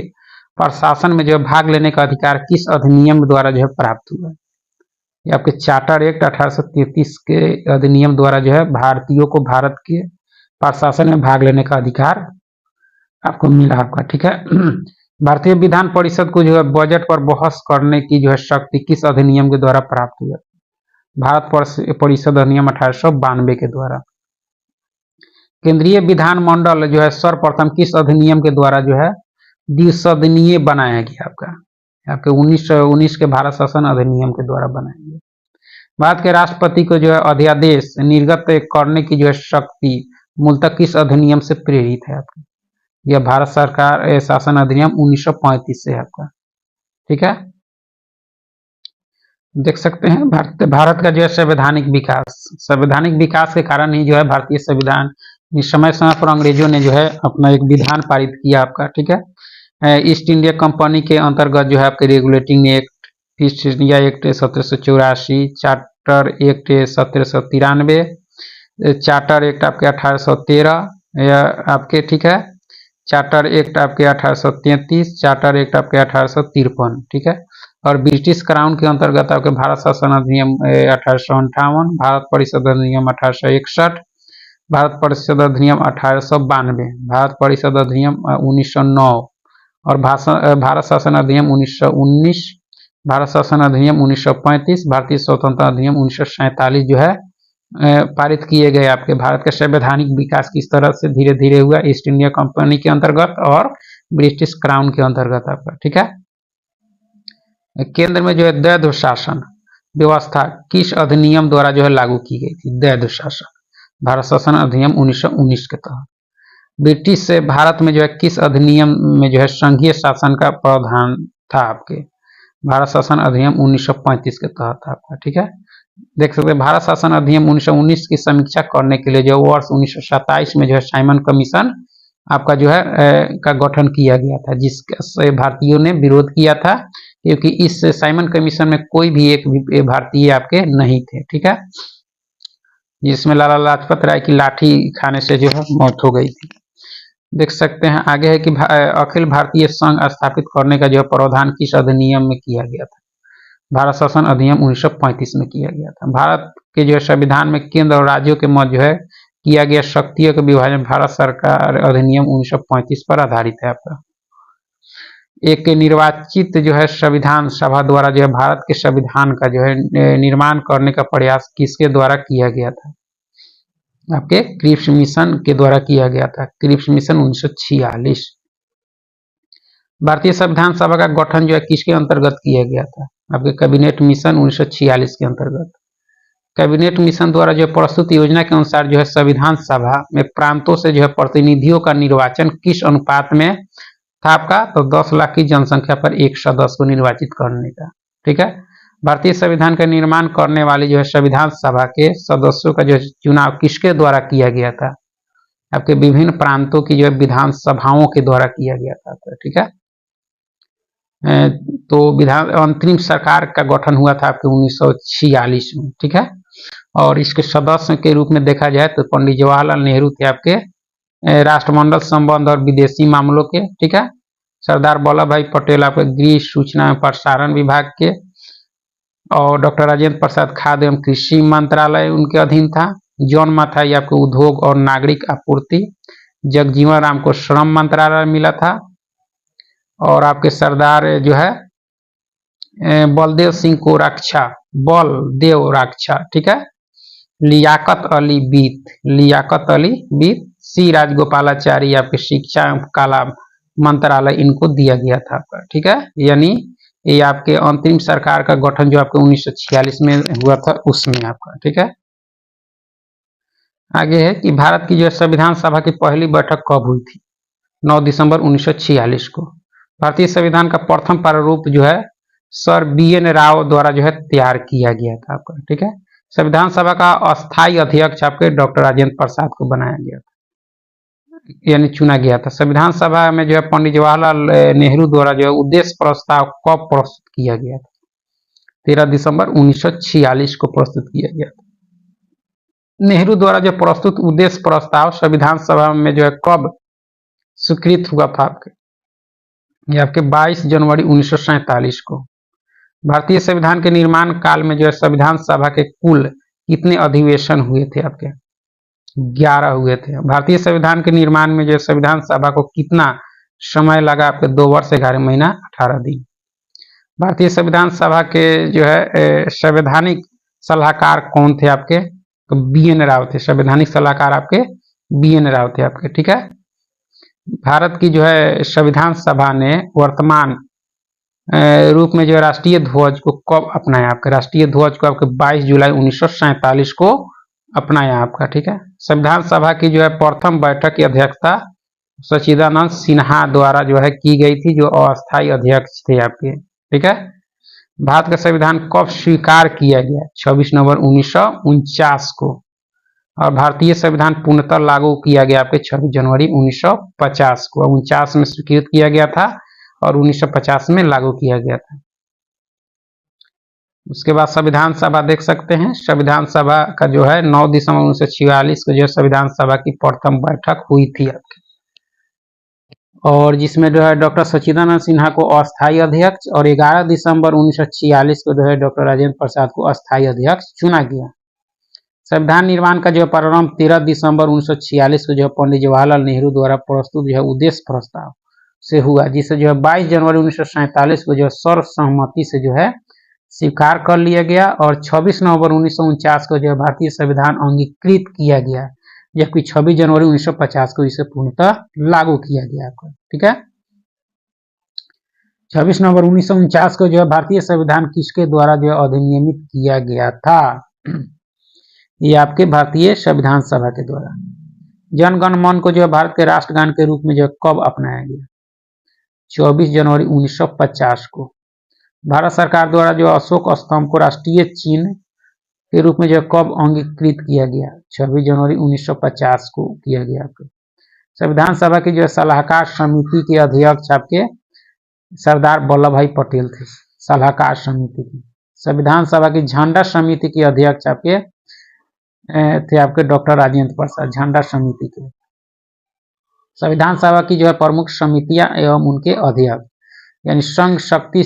A: प्रशासन में जो है भाग लेने का अधिकार किस अधिनियम द्वारा जो है प्राप्त हुआ है? ये आपके चार्टर एक्ट 1833 के अधिनियम द्वारा जो है भारतीयों को भारत के प्रशासन में भाग लेने का अधिकार आपको मिला आपका, ठीक है। भारतीय विधान परिषद को जो है बजट पर बहस करने की जो है शक्ति किस अधिनियम के द्वारा प्राप्त हुआ? भारत परिषद अधिनियम 1892 के द्वारा। केंद्रीय विधानमंडल जो है सर्वप्रथम किस अधिनियम के द्वारा जो है द्विसदनीय बनाया गया आपका? आपके 1919 के भारत शासन अधिनियम के द्वारा बनाया गया। भारत के राष्ट्रपति को जो है अध्यादेश निर्गत करने की जो है शक्ति मूलतः किस अधिनियम से प्रेरित है आपकी? यह भारत सरकार शासन अधिनियम 1935 से है आपका, ठीक है। देख सकते हैं भारत का जो है संवैधानिक विकास के कारण ही जो है भारतीय संविधान समय समय पर अंग्रेजों ने जो है अपना एक विधान पारित किया आपका, ठीक है। ईस्ट इंडिया कंपनी के अंतर्गत जो है आपके regulating act, east India act 1784, charter act 1793, charter act आपके 1813 आपके, ठीक है। चार्टर एक्ट आपके 1833, चार्टर एक्ट आपके 1853, ठीक है। और ब्रिटिश क्राउन के अंतर्गत आपके भारत शासन अधिनियम 1858, भारत परिषद अधिनियम 1861, भारत परिषद अधिनियम 1892, भारत परिषद अधिनियम 1909 और भारत शासन अधिनियम 1919, भारत शासन अधिनियम 1935, भारतीय स्वतंत्रता अधिनियम 1947 जो है पारित किए गए। आपके भारत का संवैधानिक विकास किस तरह से धीरे धीरे हुआ, ईस्ट इंडिया कंपनी के अंतर्गत और ब्रिटिश क्राउन के अंतर्गत आपका, ठीक है। केंद्र में जो है द्वैध शासन व्यवस्था किस अधिनियम द्वारा जो है लागू की गई थी? द्वैध शासन, भारत शासन अधिनियम 1919 के तहत। ब्रिटिश से भारत में जो है किस अधिनियम में जो है संघीय शासन का प्रावधान था? आपके भारत शासन अधिनियम 1935 के तहत आपका, ठीक है। देख सकते हैं भारत शासन अधिनियम 1919 की समीक्षा करने के लिए जो वर्ष 1927 में जो है साइमन कमीशन आपका जो है का गठन किया गया था, जिससे भारतीयों ने विरोध किया था, क्योंकि इस साइमन कमीशन में कोई भी एक भी भारतीय आपके नहीं थे, ठीक है, जिसमें लाला लाजपत राय की लाठी खाने से जो है मौत हो गई थी। देख सकते हैं आगे है कि अखिल भारतीय संघ स्थापित करने का जो प्रावधान किस अधिनियम में किया गया था? भारत शासन अधिनियम 1935 में किया गया था। भारत के जो है संविधान में केंद्र और राज्यों के मध्य जो है किया गया शक्तियों का विभाजन भारत सरकार अधिनियम 1935 पर आधारित है आपका। एक निर्वाचित जो है संविधान सभा द्वारा जो है भारत के संविधान का जो है निर्माण करने का प्रयास किसके द्वारा किया गया था? आपके क्रिप्स मिशन के द्वारा किया गया था, क्रिप्स मिशन 1946। भारतीय संविधान सभा का गठन जो है किसके अंतर्गत किया गया था? आपके कैबिनेट मिशन 1946 के अंतर्गत। कैबिनेट मिशन द्वारा जो प्रस्तुत योजना के अनुसार जो है संविधान सभा में प्रांतों से जो है प्रतिनिधियों का निर्वाचन किस अनुपात में था आपका? तो 10 लाख की जनसंख्या पर एक सदस्य को निर्वाचित करने का, ठीक है। भारतीय संविधान का निर्माण करने वाली जो है संविधान सभा के सदस्यों का जो चुनाव किसके द्वारा किया गया था? आपके विभिन्न प्रांतों की जो है विधान सभाओं के द्वारा किया गया था, ठीक है। तो विधान अंतरिम सरकार का गठन हुआ था आपके 1946 में, ठीक है। और इसके सदस्य के रूप में देखा जाए तो पंडित जवाहरलाल नेहरू थे आपके राष्ट्रमंडल संबंध और विदेशी मामलों के, ठीक है। सरदार वल्लभ भाई पटेल आपके गृह सूचना एवं प्रसारण विभाग के, और डॉक्टर राजेंद्र प्रसाद खाद्य एवं कृषि मंत्रालय उनके अधीन था। जॉन मथाई आपको उद्योग और नागरिक आपूर्ति, जगजीवन राम को श्रम मंत्रालय मिला था, और आपके सरदार जो है बलदेव सिंह को रक्षा, बलदेव रक्षा, ठीक है। लियाकत अली बीत, सी राजगोपालाचारी आपके शिक्षा एवं कला मंत्रालय इनको दिया गया था आपका, ठीक है। यानी ये आपके अंतरिम सरकार का गठन जो आपके 1946 में हुआ था उसमें आपका, ठीक है। आगे है कि भारत की जो संविधान सभा की पहली बैठक कब हुई थी? 9 दिसंबर 1946 को। भारतीय संविधान का प्रथम प्रारूप जो है सर BN राव द्वारा जो है तैयार किया गया था आपका, ठीक है। संविधान सभा का अस्थायी अध्यक्ष आपके डॉक्टर राजेंद्र प्रसाद को बनाया गया था, यानी चुना गया था। संविधान सभा में जो है पंडित जवाहरलाल नेहरू द्वारा जो है उद्देश्य प्रस्ताव कब प्रस्तुत किया गया था? 13 दिसंबर 1946 को प्रस्तुत किया गया था। नेहरू द्वारा जो प्रस्तुत उद्देश्य प्रस्ताव संविधान सभा में जो है कब स्वीकृत हुआ था आपके? ये आपके 22 जनवरी 1947 को। भारतीय संविधान के निर्माण काल में जो है संविधान सभा के कुल कितने अधिवेशन हुए थे आपके? 11 हुए थे। भारतीय संविधान के निर्माण में जो संविधान सभा को कितना समय लगा? आपके 2 वर्ष 11 महीना 18 दिन। भारतीय संविधान सभा के जो है संवैधानिक सलाहकार कौन थे आपके? तो BN राव थे। संवैधानिक सलाहकार आपके BN राव थे आपके, ठीक है। भारत की जो है संविधान सभा ने वर्तमान रूप में जो राष्ट्रीय ध्वज को कब अपनाया? आपके राष्ट्रीय ध्वज को आपके 22 जुलाई 1947 को अपनाया आपका, ठीक है। संविधान सभा की जो है प्रथम बैठक की अध्यक्षता सच्चिदानंद सिन्हा द्वारा जो है की गई थी, जो अस्थायी अध्यक्ष थे आपके, ठीक है। भारत का संविधान कब स्वीकार किया गया? 26 नवंबर 1949 को। और भारतीय संविधान पूर्णतः लागू किया गया आपके 26 जनवरी 1950 को। 49 में स्वीकृत किया गया था और 1950 में लागू किया गया था। उसके बाद संविधान सभा देख सकते हैं। संविधान सभा का जो है 9 दिसंबर 1946 को जो संविधान सभा की प्रथम बैठक हुई थी आपकी। और जिसमें जो है डॉक्टर सच्चिदानंद सिन्हा को अस्थायी अध्यक्ष और 11 दिसंबर 1946 को जो है डॉक्टर राजेंद्र प्रसाद को अस्थायी अध्यक्ष चुना गया। संविधान निर्माण का जो प्रारंभ 13 दिसंबर 1946 को जो है पंडित जवाहरलाल नेहरू द्वारा प्रस्तुत जो है उद्देश्य प्रस्ताव से हुआ, जिसे जो है 22 जनवरी 1947 को जो है सर्वसम्मति से जो है स्वीकार कर लिया गया और 26 नवंबर 1949 को जो है भारतीय संविधान अंगीकृत किया गया, जबकि 26 जनवरी 1950 को इसे पूर्णतः लागू किया गया। ठीक है, 26 नवंबर 1949 को जो है भारतीय संविधान किसके द्वारा जो है अधिनियमित किया गया था? ये आपके भारतीय संविधान सभा के द्वारा। जन गण मन को जो है भारत के राष्ट्रगान के रूप में जो है कब अपनाया गया? 24 जनवरी 1950 को। भारत सरकार द्वारा जो अशोक स्तंभ को राष्ट्रीय चिन्ह के रूप में जो कब अंगीकृत किया गया? 26 जनवरी 1950 को किया गया। संविधान सभा की जो सलाहकार समिति के अध्यक्ष आपके सरदार वल्लभ भाई पटेल थे, सलाहकार समिति की। संविधान सभा की झंडा समिति के अध्यक्ष आपके थे आपके डॉक्टर राजेंद्र प्रसाद, झंडा समिति के। संविधान सभा की जो है प्रमुख समितियां एवं उनके अध्यक्ष, यानी संघ शक्ति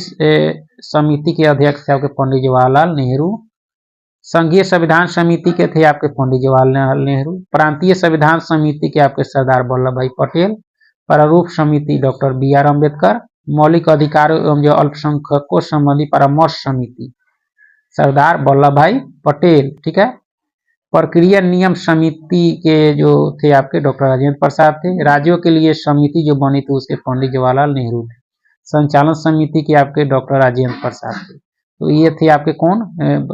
A: समिति के अध्यक्ष थे आपके पंडित जवाहरलाल नेहरू। संघीय संविधान समिति के थे आपके पंडित जवाहरलाल नेहरू। प्रांतीय संविधान समिति के आपके सरदार वल्लभ भाई पटेल। प्रारूप समिति डॉक्टर BR अम्बेडकर। मौलिक अधिकारों एवं जो अल्पसंख्यकों संबंधी परामर्श समिति सरदार वल्लभ भाई पटेल। ठीक है, प्रक्रिया नियम समिति के जो थे आपके डॉक्टर राजेंद्र प्रसाद थे। राज्यों के लिए समिति जो बनी थी उसके पंडित जवाहरलाल नेहरू थे। संचालन समिति के आपके डॉक्टर राजेंद्र प्रसाद थे। तो ये थे आपके कौन?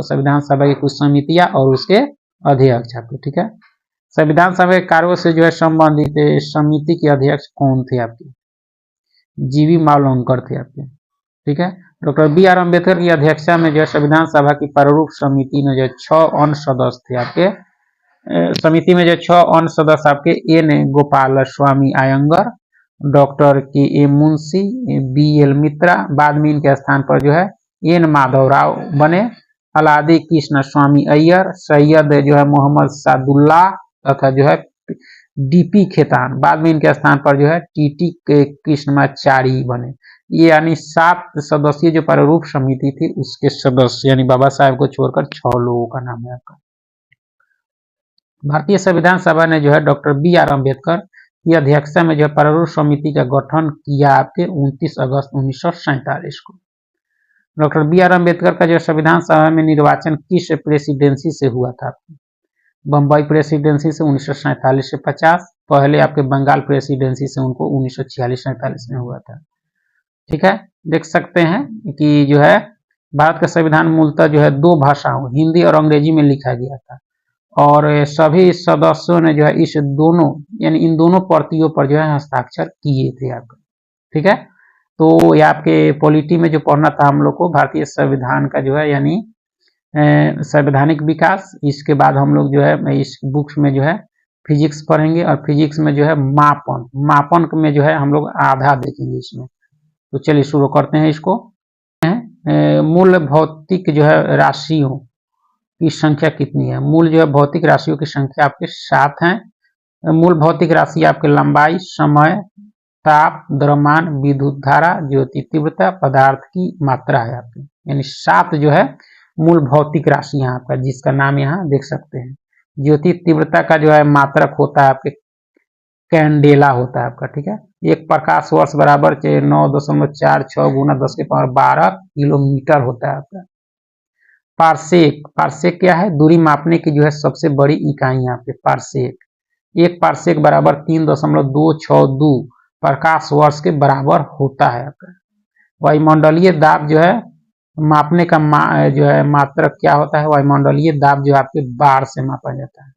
A: संविधान सभा की कुछ समितियां और उसके अध्यक्ष आपके। ठीक है, संविधान सभा के कार्यों से जो है संबंधित समिति के अध्यक्ष कौन थे आपके? जीवी मावलंकर थे आपके। ठीक है, डॉक्टर BR अम्बेडकर की अध्यक्षता में जो है संविधान सभा की प्रारूप समिति में जो 6 अन्य सदस्य थे आपके। समिति में जो 6 अन्य सदस्य आपके N Gopal Swami Ayyangar, doctor KA Munshi, BL Mitra, बाद में इनके स्थान पर जो है N माधवराव बने, अलादी कृष्ण स्वामी अय्यर, सैयद जो है मोहम्मद सादुल्ला तथा जो है DP खेतान, बाद में इनके स्थान पर जो है TT कृष्णमाचारी बने। ये यानी 7 सदस्यीय जो प्रारूप समिति थी उसके सदस्य, यानी बाबा साहेब को छोड़कर 6 लोगों का नाम है आपका। भारतीय संविधान सभा ने जो है डॉक्टर BR अम्बेडकर की अध्यक्षता में जो है प्रारूप समिति का गठन किया आपके 29 अगस्त 1947 को। डॉक्टर BR अम्बेडकर का जो संविधान सभा में निर्वाचन किस प्रेसिडेंसी से हुआ था? बम्बई प्रेसिडेंसी से 1947 से 50, पहले आपके बंगाल प्रेसिडेंसी से उनको 1946-47 में हुआ था। ठीक है, देख सकते हैं कि जो है भारत का संविधान मूलतः जो है 2 भाषाओं हिंदी और अंग्रेजी में लिखा गया था और सभी सदस्यों ने जो है इस दोनों यानी इन दोनों प्रतियों पर जो है हस्ताक्षर किए थे आपका। ठीक है, तो ये आपके पॉलिटी में जो पढ़ना था हम लोग को भारतीय संविधान का जो है यानी संवैधानिक विकास। इसके बाद हम लोग जो है इस बुक्स में जो है फिजिक्स पढ़ेंगे और फिजिक्स में जो है मापन में जो है हम लोग आधा देखेंगे इसमें। तो चलिए शुरू करते हैं इसको। मूल भौतिक जो है राशियों की संख्या कितनी है? मूल जो है भौतिक राशियों की संख्या आपके 7 है। मूल भौतिक राशि आपके लंबाई, समय, ताप, द्रव्यमान, विद्युत धारा, ज्योति तीव्रता, पदार्थ की मात्रा है आपकी, यानी 7 जो है मूल भौतिक राशि यहाँ आपका, जिसका नाम यहाँ देख सकते हैं। ज्योति तीव्रता का जो है मात्रक होता है आपके कैंडेला होता है आपका। ठीक है, एक प्रकाश वर्ष बराबर 9.46 गुना 10 के पावर 12 किलोमीटर होता है आपका। पारसेक क्या है? दूरी मापने की जो है सबसे बड़ी इकाई यहाँ पे पारसेक। एक पारसेक बराबर 3.262 प्रकाश वर्ष के बराबर होता है आपका। वायुमंडलीय दाब जो है मापने का जो है मात्रक क्या होता है? वायुमंडलीय दाब जो आपके बार से मापा जाता है।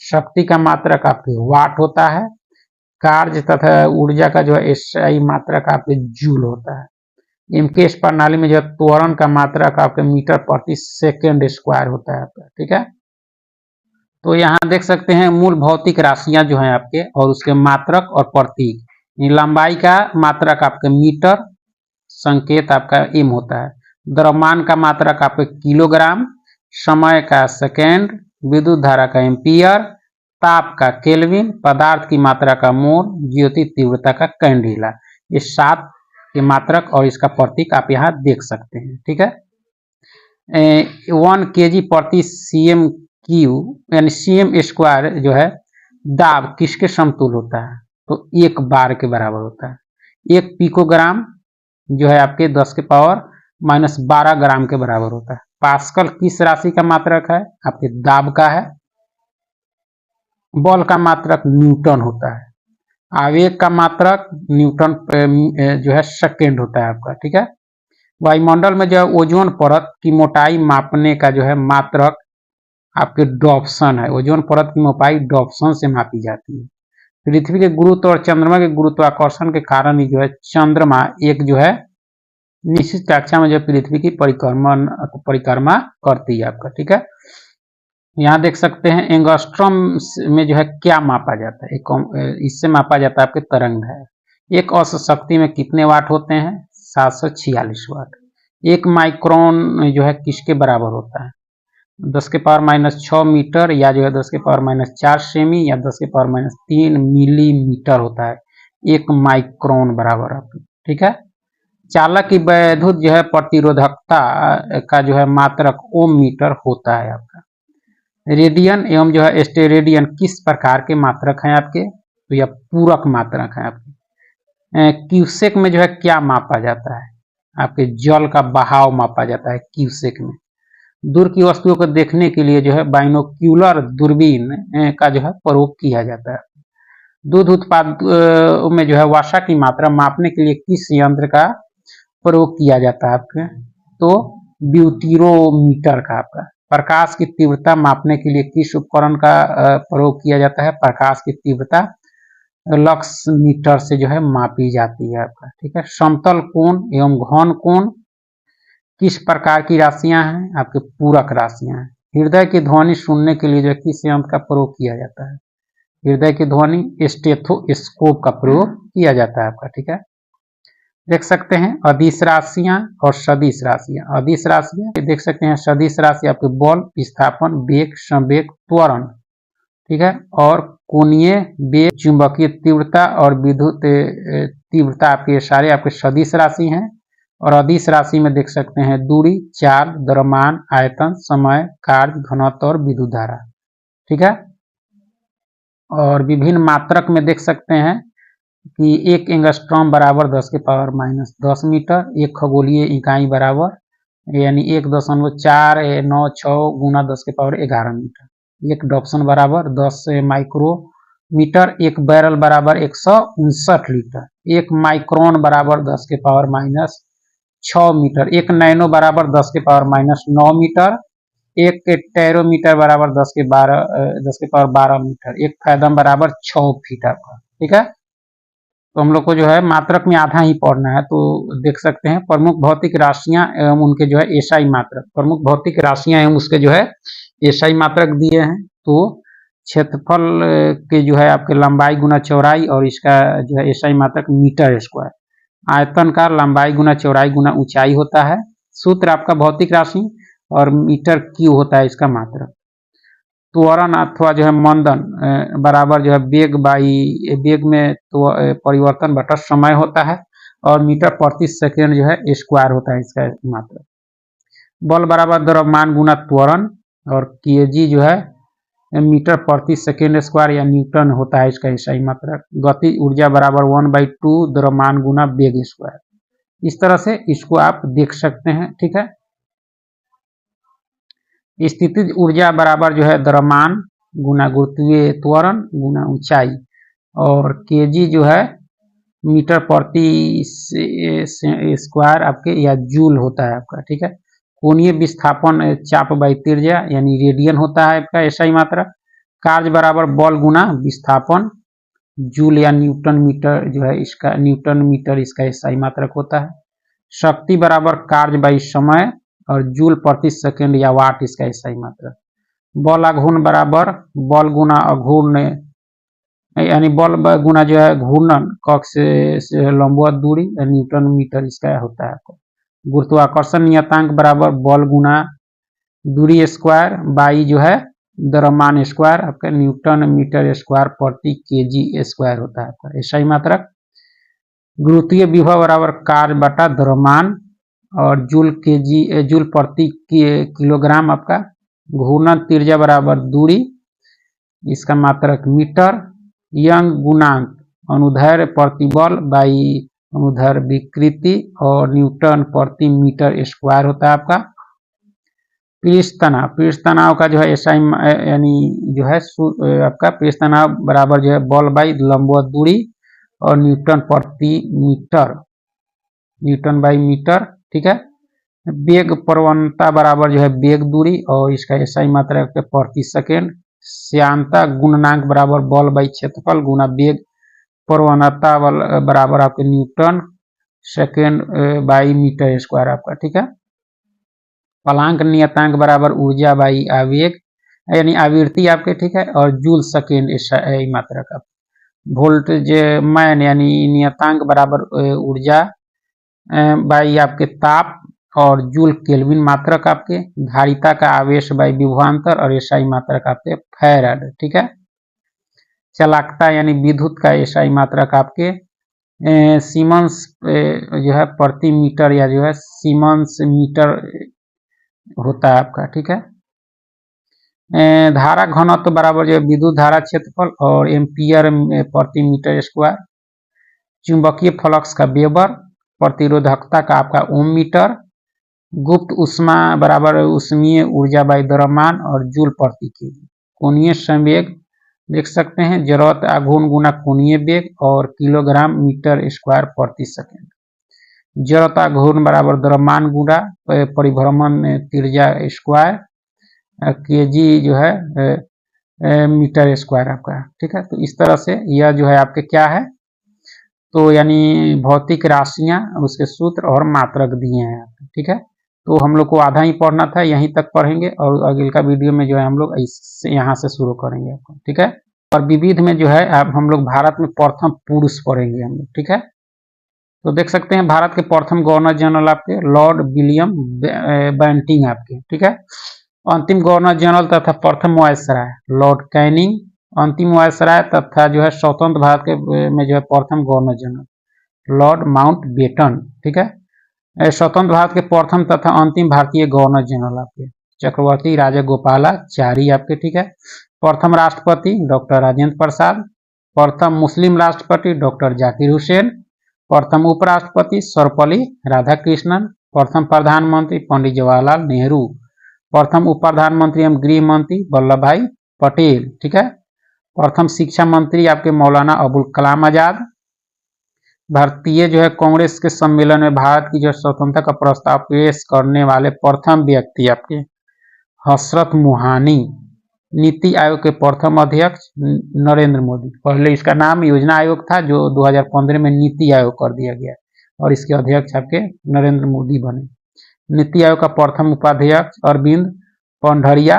A: शक्ति का मात्रक आपके वाट होता है। कार्य तथा ऊर्जा का जो है SI मात्रक आपके जूल होता है। इनके प्रणाली में जो त्वरण का मात्रक आपके मीटर प्रति सेकेंड स्क्वायर होता है आपका। ठीक है, तो यहाँ देख सकते हैं मूल भौतिक राशियां जो हैं आपके और उसके मात्रक और प्रतीक। लंबाई का मात्रक आपके मीटर, संकेत आपका M होता है। द्रव्यमान का मात्रक आपके किलोग्राम, समय का सेकेंड, विद्युत धारा का एम्पियर, ताप का केल्विन, पदार्थ की मात्रा का मोल, ज्योति तीव्रता का कैंडिला। ये 7 के मात्रक और इसका प्रतीक आप यहाँ देख सकते हैं। ठीक है, 1 kg प्रति cm क्यू यानी cm स्क्वायर जो है दाब किसके समतुल होता है? तो 1 बार के बराबर होता है। 1 पिकोग्राम जो है आपके 10 के पावर -12 ग्राम के बराबर होता है। पास्कल किस राशि का मात्रक है? आपके दाब का है। बल का मात्रक न्यूटन होता है। आवेग का मात्रक न्यूटन जो है सेकेंड होता है आपका। ठीक है, वायुमंडल में जो है ओजोन परत की मोटाई मापने का जो है मात्रक आपके डॉप्सन है। ओजोन परत की मोटाई डॉप्सन से मापी जाती है। पृथ्वी के गुरुत्व और चंद्रमा के गुरुत्वाकर्षण के कारण ही जो है चंद्रमा एक जो है निश्चित कक्षा में जो पृथ्वी की परिक्रमा करती है आपका। ठीक है, यहाँ देख सकते हैं एंगस्ट्रॉम में जो है क्या मापा जाता है? इससे मापा जाता है आपके तरंग है। एक औसत शक्ति में कितने वाट होते हैं? 746 वाट। 1 माइक्रोन जो है किसके बराबर होता है? 10 के पावर -6 मीटर या जो है 10 के पावर -4 सेमी या 10 के पावर -3 मिलीमीटर होता है। 1 माइक्रोन बराबर आपकी। ठीक है, चालक की वैद्युत जो है प्रतिरोधकता का जो है मात्रक ओम मीटर होता है आपका। रेडियन एवं जो है स्टेरेडियन किस प्रकार के मात्रक हैं आपके? तो यह पूरक मात्रक है आपके। क्यूसेक में जो है क्या मापा जाता है? आपके जल का बहाव मापा जाता है क्यूसेक में। दूर की वस्तुओं को देखने के लिए जो है बाइनोक्यूलर दूरबीन का जो है प्रयोग किया जाता है। दूध उत्पाद में जो है वसा की मात्रा मापने के लिए किस यंत्र का प्रयोग किया जाता है आपके? तो ब्यूटीरोमीटर का आपका। प्रकाश की तीव्रता मापने के लिए किस उपकरण का प्रयोग किया जाता है? प्रकाश की तीव्रता लक्स मीटर से जो है मापी जाती है आपका। ठीक है, समतल कोण एवं घन कोण किस प्रकार की राशियां हैं? आपके पूरक राशियां हैं। हृदय की ध्वनि सुनने के लिए जो किस यंत्र का प्रयोग किया जाता है? हृदय की ध्वनि स्टेथोस्कोप का प्रयोग किया जाता है आपका। ठीक है, देख सकते हैं अदिश राशियां और सदिश राशियां। अदिश राशियां देख सकते हैं, सदिश राशि आपके बल, विस्थापन, वेग, संवेग, त्वरण। ठीक है, और कोणीय वेग, चुंबकीय तीव्रता और विद्युत तीव्रता आपके सारे आपके सदिश राशि हैं। और अदिश राशि में देख सकते हैं दूरी, चाल, द्रव्यमान, आयतन, समय, कार्य, घनत्व और विद्युत धारा। ठीक है, और विभिन्न मात्रक में देख सकते हैं कि 1 एंगस्ट्रॉम बराबर 10 के पावर -10 मीटर। 1 खगोलीय इकाई बराबर यानी 1.496 गुना 10 के पावर 11 मीटर। 1 डॉप्सन बराबर 10 माइक्रोमीटर। 1 बैरल बराबर 159 लीटर। 1 माइक्रोन बराबर 10 के पावर -6 मीटर। 1 नैनो बराबर 10 के पावर -9 मीटर। 1 टेरोमीटर बराबर 10 के पावर 12 मीटर। 1 फैदम बराबर 6 फीट आपका। ठीक है, तो हम लोग को जो है मात्रक में आधा ही पढ़ना है। तो देख सकते हैं प्रमुख भौतिक राशियां एवं उनके जो है एसआई मात्रक। प्रमुख भौतिक राशियां एवं उसके जो है एसआई मात्रक दिए हैं। तो क्षेत्रफल के जो है आपके लंबाई गुना चौड़ाई और इसका जो है एसआई मात्रक मीटर स्क्वायर। आयतन का लंबाई गुना चौड़ाई गुना ऊंचाई होता है। सूत्र आपका भौतिक राशि और मीटर क्यू होता है इसका मात्रक। त्वरण अथवा जो है मंदन बराबर जो है वेग में तो परिवर्तन बटा समय होता है। और मीटर प्रति सेकेंड जो है स्क्वायर होता है इसका मात्रक। बल बराबर द्रव्यमान गुना त्वरण और केजी जो है मीटर प्रति सेकेंड स्क्वायर या न्यूटन होता है इसका सही मात्रक। गति ऊर्जा बराबर 1/2 द्रव्यमान गुना वेग स्क्वायर। इस तरह से इसको आप देख सकते हैं। ठीक है, स्थितिज ऊर्जा बराबर जो है द्रव्यमान गुना गुरुत्वीय त्वरण गुना ऊंचाई। और केजी जो है मीटर प्रति स्क्वायर आपके या जूल होता है आपका। ठीक है, कोणीय विस्थापन चाप बाई त्रिज्या यानी रेडियन होता है आपका एसआई मात्रा। कार्य बराबर बल गुना विस्थापन जूल या न्यूटन मीटर जो है इसका न्यूटन मीटर इसका एसआई मात्रक होता है। शक्ति बराबर कार्य बाई समय और जूल प्रति सेकेंड या वाट इसका एसआई मात्रक। बल आघूर्ण बराबर बल गुना आघूर्ण यानी बल गुना जो है घूर्णन कक्ष से लंबवत दूरी न्यूटन मीटर इसका होता है। गुरुत्वाकर्षण नियतांक बराबर बल गुना दूरी स्क्वायर बाई जो है द्रव्यमान स्क्वायर आपका न्यूटन मीटर स्क्वायर प्रति केजी स्क्वायर होता है आपका SI मात्रक। गुरुत्वीय विभव बराबर कार्य बटा द्रव्यमान और जूल प्रति किलोग्राम आपका। घूर्णन त्रिज्या बराबर दूरी, इसका मात्रक मीटर। यंग गुणांक अनुदैर्ध्य प्रतिबल बाई अनुदैर्ध्य विकृति और न्यूटन प्रति मीटर स्क्वायर होता है आपका। पृष्ठ तनाव का जो है SI यानी जो है आपका पृष्ठ तनाव बराबर जो है बल बाई लंबवत दूरी और न्यूटन प्रति मीटर, न्यूटन बाई मीटर, ठीक है। वेग प्रवणता बराबर जो है वेग दूरी और इसका SI मात्रक प्रति सेकेंड। श्यानता गुणनांक बराबर बल बाई क्षेत्रफल गुना वेग प्रवणता बराबर आपके newton second by metre square आपका, ठीक है। प्लांक नियतांक बराबर ऊर्जा बाई आवेग यानी आवृत्ति आपके, ठीक है, और जूल सेकेंड SI मात्रक आप। वोल्टेज मैन यानी नियतांक बराबर ऊर्जा बाई आपके ताप और जूल केल्विन मात्रक आपके। धारिता का आवेश बाई विभवांतर और SI मात्रक आपके फैराड, ठीक है। चालकता यानी विद्युत का SI मात्रक आपके सीमेंस जो है प्रति मीटर या जो है सीमेंस मीटर होता है आपका, ठीक है। धारा घनत्व बराबर जो है विद्युत धारा क्षेत्रफल और एम्पियर प्रति मीटर स्क्वायर। चुंबकीय फ्लक्स का वेबर, प्रतिरोधकता का आपका ओम मीटर। गुप्त ऊष्मा बराबर ऊष्मीय ऊर्जा बाई द्रव्यमान और जूल प्रति केजी। कोणीय संवेग देख सकते हैं, जरूरत आघूर्ण गुना कोणीय वेग और किलोग्राम मीटर स्क्वायर प्रति सेकेंड। जरूरत आघूर्ण बराबर द्रव्यमान गुना परिभ्रमण त्रिज्या स्क्वायर केजी जो है मीटर स्क्वायर आपका, ठीक है। तो इस तरह से यह जो है आपके क्या है, तो यानी भौतिक राशियां, उसके सूत्र और मात्रक दिए हैं, ठीक है। तो हम लोग को आधा ही पढ़ना था, यहीं तक पढ़ेंगे और अगले का वीडियो में जो है हम लोग यहाँ से शुरू करेंगे आपको, ठीक है। और विविध में जो है अब हम लोग भारत में प्रथम पुरुष पढ़ेंगे हम लोग, ठीक है। तो देख सकते हैं भारत के प्रथम गवर्नर जनरल आपके लॉर्ड विलियम बेंटिंग आपके, ठीक है। अंतिम गवर्नर जनरल तथा प्रथम वायसराय लॉर्ड कैनिंग। अंतिम वायसराय तथा जो है स्वतंत्र भारत के में जो है प्रथम गवर्नर जनरल लॉर्ड माउंटबेटन, ठीक है। स्वतंत्र भारत के प्रथम तथा अंतिम भारतीय गवर्नर जनरल आपके चक्रवर्ती राजगोपालाचारी आपके, ठीक है। प्रथम राष्ट्रपति डॉक्टर राजेंद्र प्रसाद। प्रथम मुस्लिम राष्ट्रपति डॉक्टर जाकिर हुसैन। प्रथम उपराष्ट्रपति सर्वपल्ली राधाकृष्णन। प्रथम प्रधानमंत्री पंडित जवाहरलाल नेहरू। प्रथम उप प्रधानमंत्री एवं गृह मंत्री वल्लभ भाई पटेल, ठीक है। प्रथम शिक्षा मंत्री आपके मौलाना अबुल कलाम आजाद। भारतीय जो है कांग्रेस के सम्मेलन में भारत की जो स्वतंत्रता का प्रस्ताव पेश करने वाले प्रथम व्यक्ति आपके हसरत मोहानी। नीति आयोग के प्रथम अध्यक्ष नरेंद्र मोदी। पहले इसका नाम योजना आयोग था जो 2015 में नीति आयोग कर दिया गया और इसके अध्यक्ष आपके नरेंद्र मोदी बने। नीति आयोग का प्रथम उपाध्यक्ष अरविंद पंढरिया।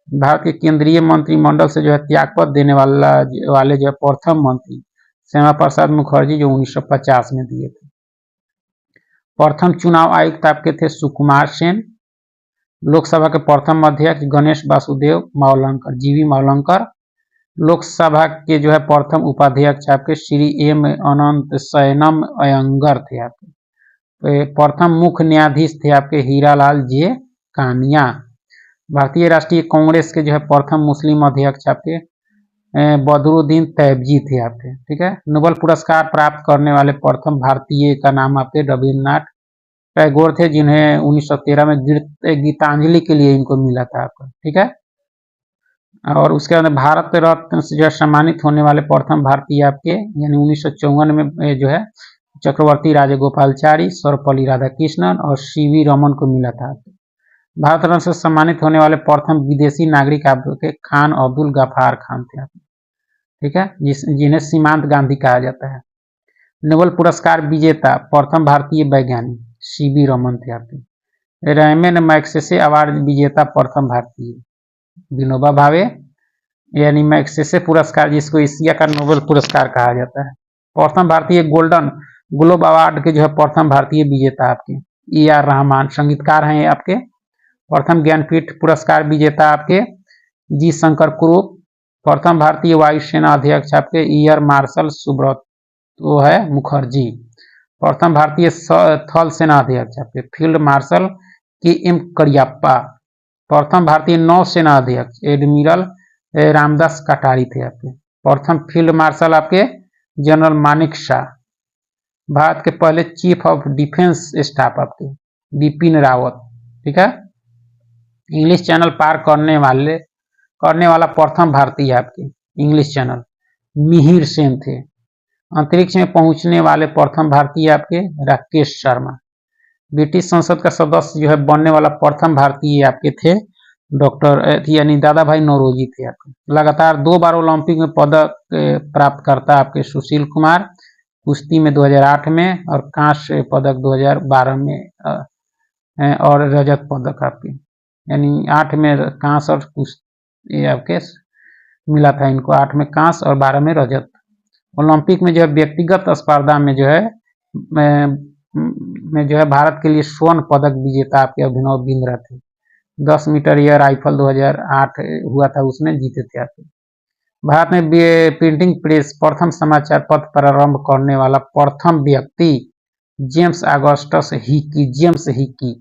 A: भारत के केंद्रीय मंत्रिमंडल से जो है त्यागपत्र देने वाले जो है प्रथम मंत्री श्यामा प्रसाद मुखर्जी जो 1950 में दिए थे। प्रथम चुनाव आयुक्त आपके थे सुकुमार सेन। लोकसभा के प्रथम अध्यक्ष गणेश वासुदेव मावलंकर, जीवी मावलंकर। लोकसभा के जो है प्रथम उपाध्यक्ष आपके श्री एम अनंत शयनम अयंगर थे आपके। प्रथम मुख्य न्यायाधीश थे आपके हीरालाल जे कानिया। भारतीय राष्ट्रीय कांग्रेस के जो है प्रथम मुस्लिम अध्यक्ष आपके बदरुद्दीन तैयबजी थे आपके, ठीक है। नोबेल पुरस्कार प्राप्त करने वाले प्रथम भारतीय का नाम आपके रविन्द्रनाथ टैगोर थे जिन्हें 1913 में गीतांजलि के लिए इनको मिला था आपका, ठीक है। और उसके बाद भारत रत्न से जो है सम्मानित होने वाले प्रथम भारतीय आपके यानी 1954 में जो है चक्रवर्ती राजगोपालाचारी, सर्वपल्ली राधाकृष्णन और सीवी रमन को मिला था। भारत रत्न से सम्मानित होने वाले प्रथम विदेशी नागरिक आपके खान अब्दुल गफार खान थे, ठीक है, जिन्हें सीमांत गांधी कहा जाता है। नोबेल पुरस्कार विजेता प्रथम भारतीय वैज्ञानिक सीवी रमन थे आपके। रैमन मैग्सेसे अवार्ड विजेता प्रथम भारतीय विनोबा भावे यानी मैग्सेसे पुरस्कार जिसको एशिया का नोबेल पुरस्कार कहा जाता है। प्रथम भारतीय गोल्डन ग्लोब अवार्ड के जो है प्रथम भारतीय विजेता आपके AR रहमान संगीतकार हैं आपके। प्रथम ज्ञानपीठ पुरस्कार विजेता आपके जी शंकर कुरूप। प्रथम भारतीय वायुसेना अध्यक्ष आपके एयर मार्शल सुब्रतो है मुखर्जी। प्रथम भारतीय थल सेना अध्यक्ष आपके फील्ड मार्शल के एम करियप्पा। प्रथम भारतीय नौसेना अध्यक्ष एडमिरल रामदास कटारी थे आपके। प्रथम फील्ड मार्शल आपके जनरल मानिक शाह। भारत के पहले चीफ ऑफ डिफेंस स्टाफ आपके बिपिन रावत। ठीक है। इंग्लिश चैनल पार करने वाला प्रथम भारतीय आपके इंग्लिश चैनल मिहिर सेन थे। अंतरिक्ष में पहुंचने वाले प्रथम भारतीय आपके राकेश शर्मा। ब्रिटिश संसद का सदस्य जो है बनने वाला प्रथम भारतीय आपके थे डॉक्टर यानी दादा भाई नौरोजी थे आपके। लगातार 2 बार ओलंपिक में पदक प्राप्त करता आपके सुशील कुमार, कुश्ती में 2008 में और कांस्य पदक 2012 में और रजत पदक आपके यानी 8 में कांस्य और कुश्ती आपके मिला था इनको, 8 में कांस्य और 12 में रजत। ओलंपिक में जो है व्यक्तिगत स्पर्धा में जो है भारत के लिए स्वर्ण पदक विजेता आपके अभिनव बिंद्रा थे। 10 मीटर एयर राइफल 2008 हुआ था, उसमें जीते थे आपके। भारत में प्रिंटिंग प्रेस प्रथम समाचार पत्र प्रारंभ करने वाला प्रथम व्यक्ति James Augustus Hicky. James Hicky.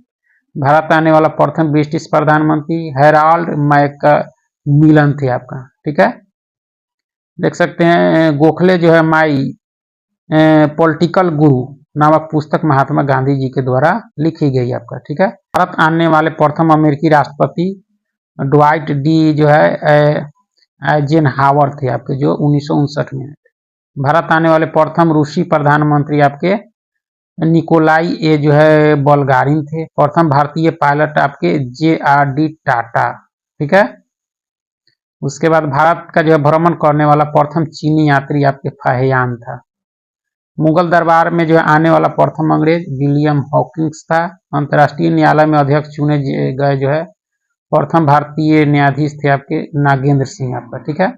A: भारत आने वाला प्रथम ब्रिटिश प्रधानमंत्री हेराल्ड मैकमिलन थे आपका। ठीक है। देख सकते हैं गोखले जो है माई पॉलिटिकल गुरु नामक पुस्तक महात्मा गांधी जी के द्वारा लिखी गई आपका। ठीक है। भारत आने वाले प्रथम अमेरिकी राष्ट्रपति ड्वाइट डी जो है आइजेनहावर थे आपके, जो 1959 में। भारत आने वाले प्रथम रूसी प्रधानमंत्री आपके निकोलाई ए जो है बल्गारिन थे। प्रथम भारतीय पायलट आपके JRD टाटा। ठीक है। उसके बाद भारत का जो है भ्रमण करने वाला प्रथम चीनी यात्री आपके फाहियान था। मुगल दरबार में जो है आने वाला प्रथम अंग्रेज विलियम हॉकिंस था। अंतर्राष्ट्रीय न्यायालय में अध्यक्ष चुने गए जो है प्रथम भारतीय न्यायाधीश थे आपके नागेंद्र सिंह आपका। ठीक है।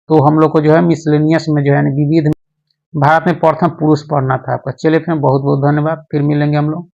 A: तो हम लोग को जो है मिसलेनियस में जो है विविध भारत में प्रथम पुरुष पढ़ना था आपका। चलिए फिर बहुत बहुत धन्यवाद, फिर मिलेंगे हम लोग।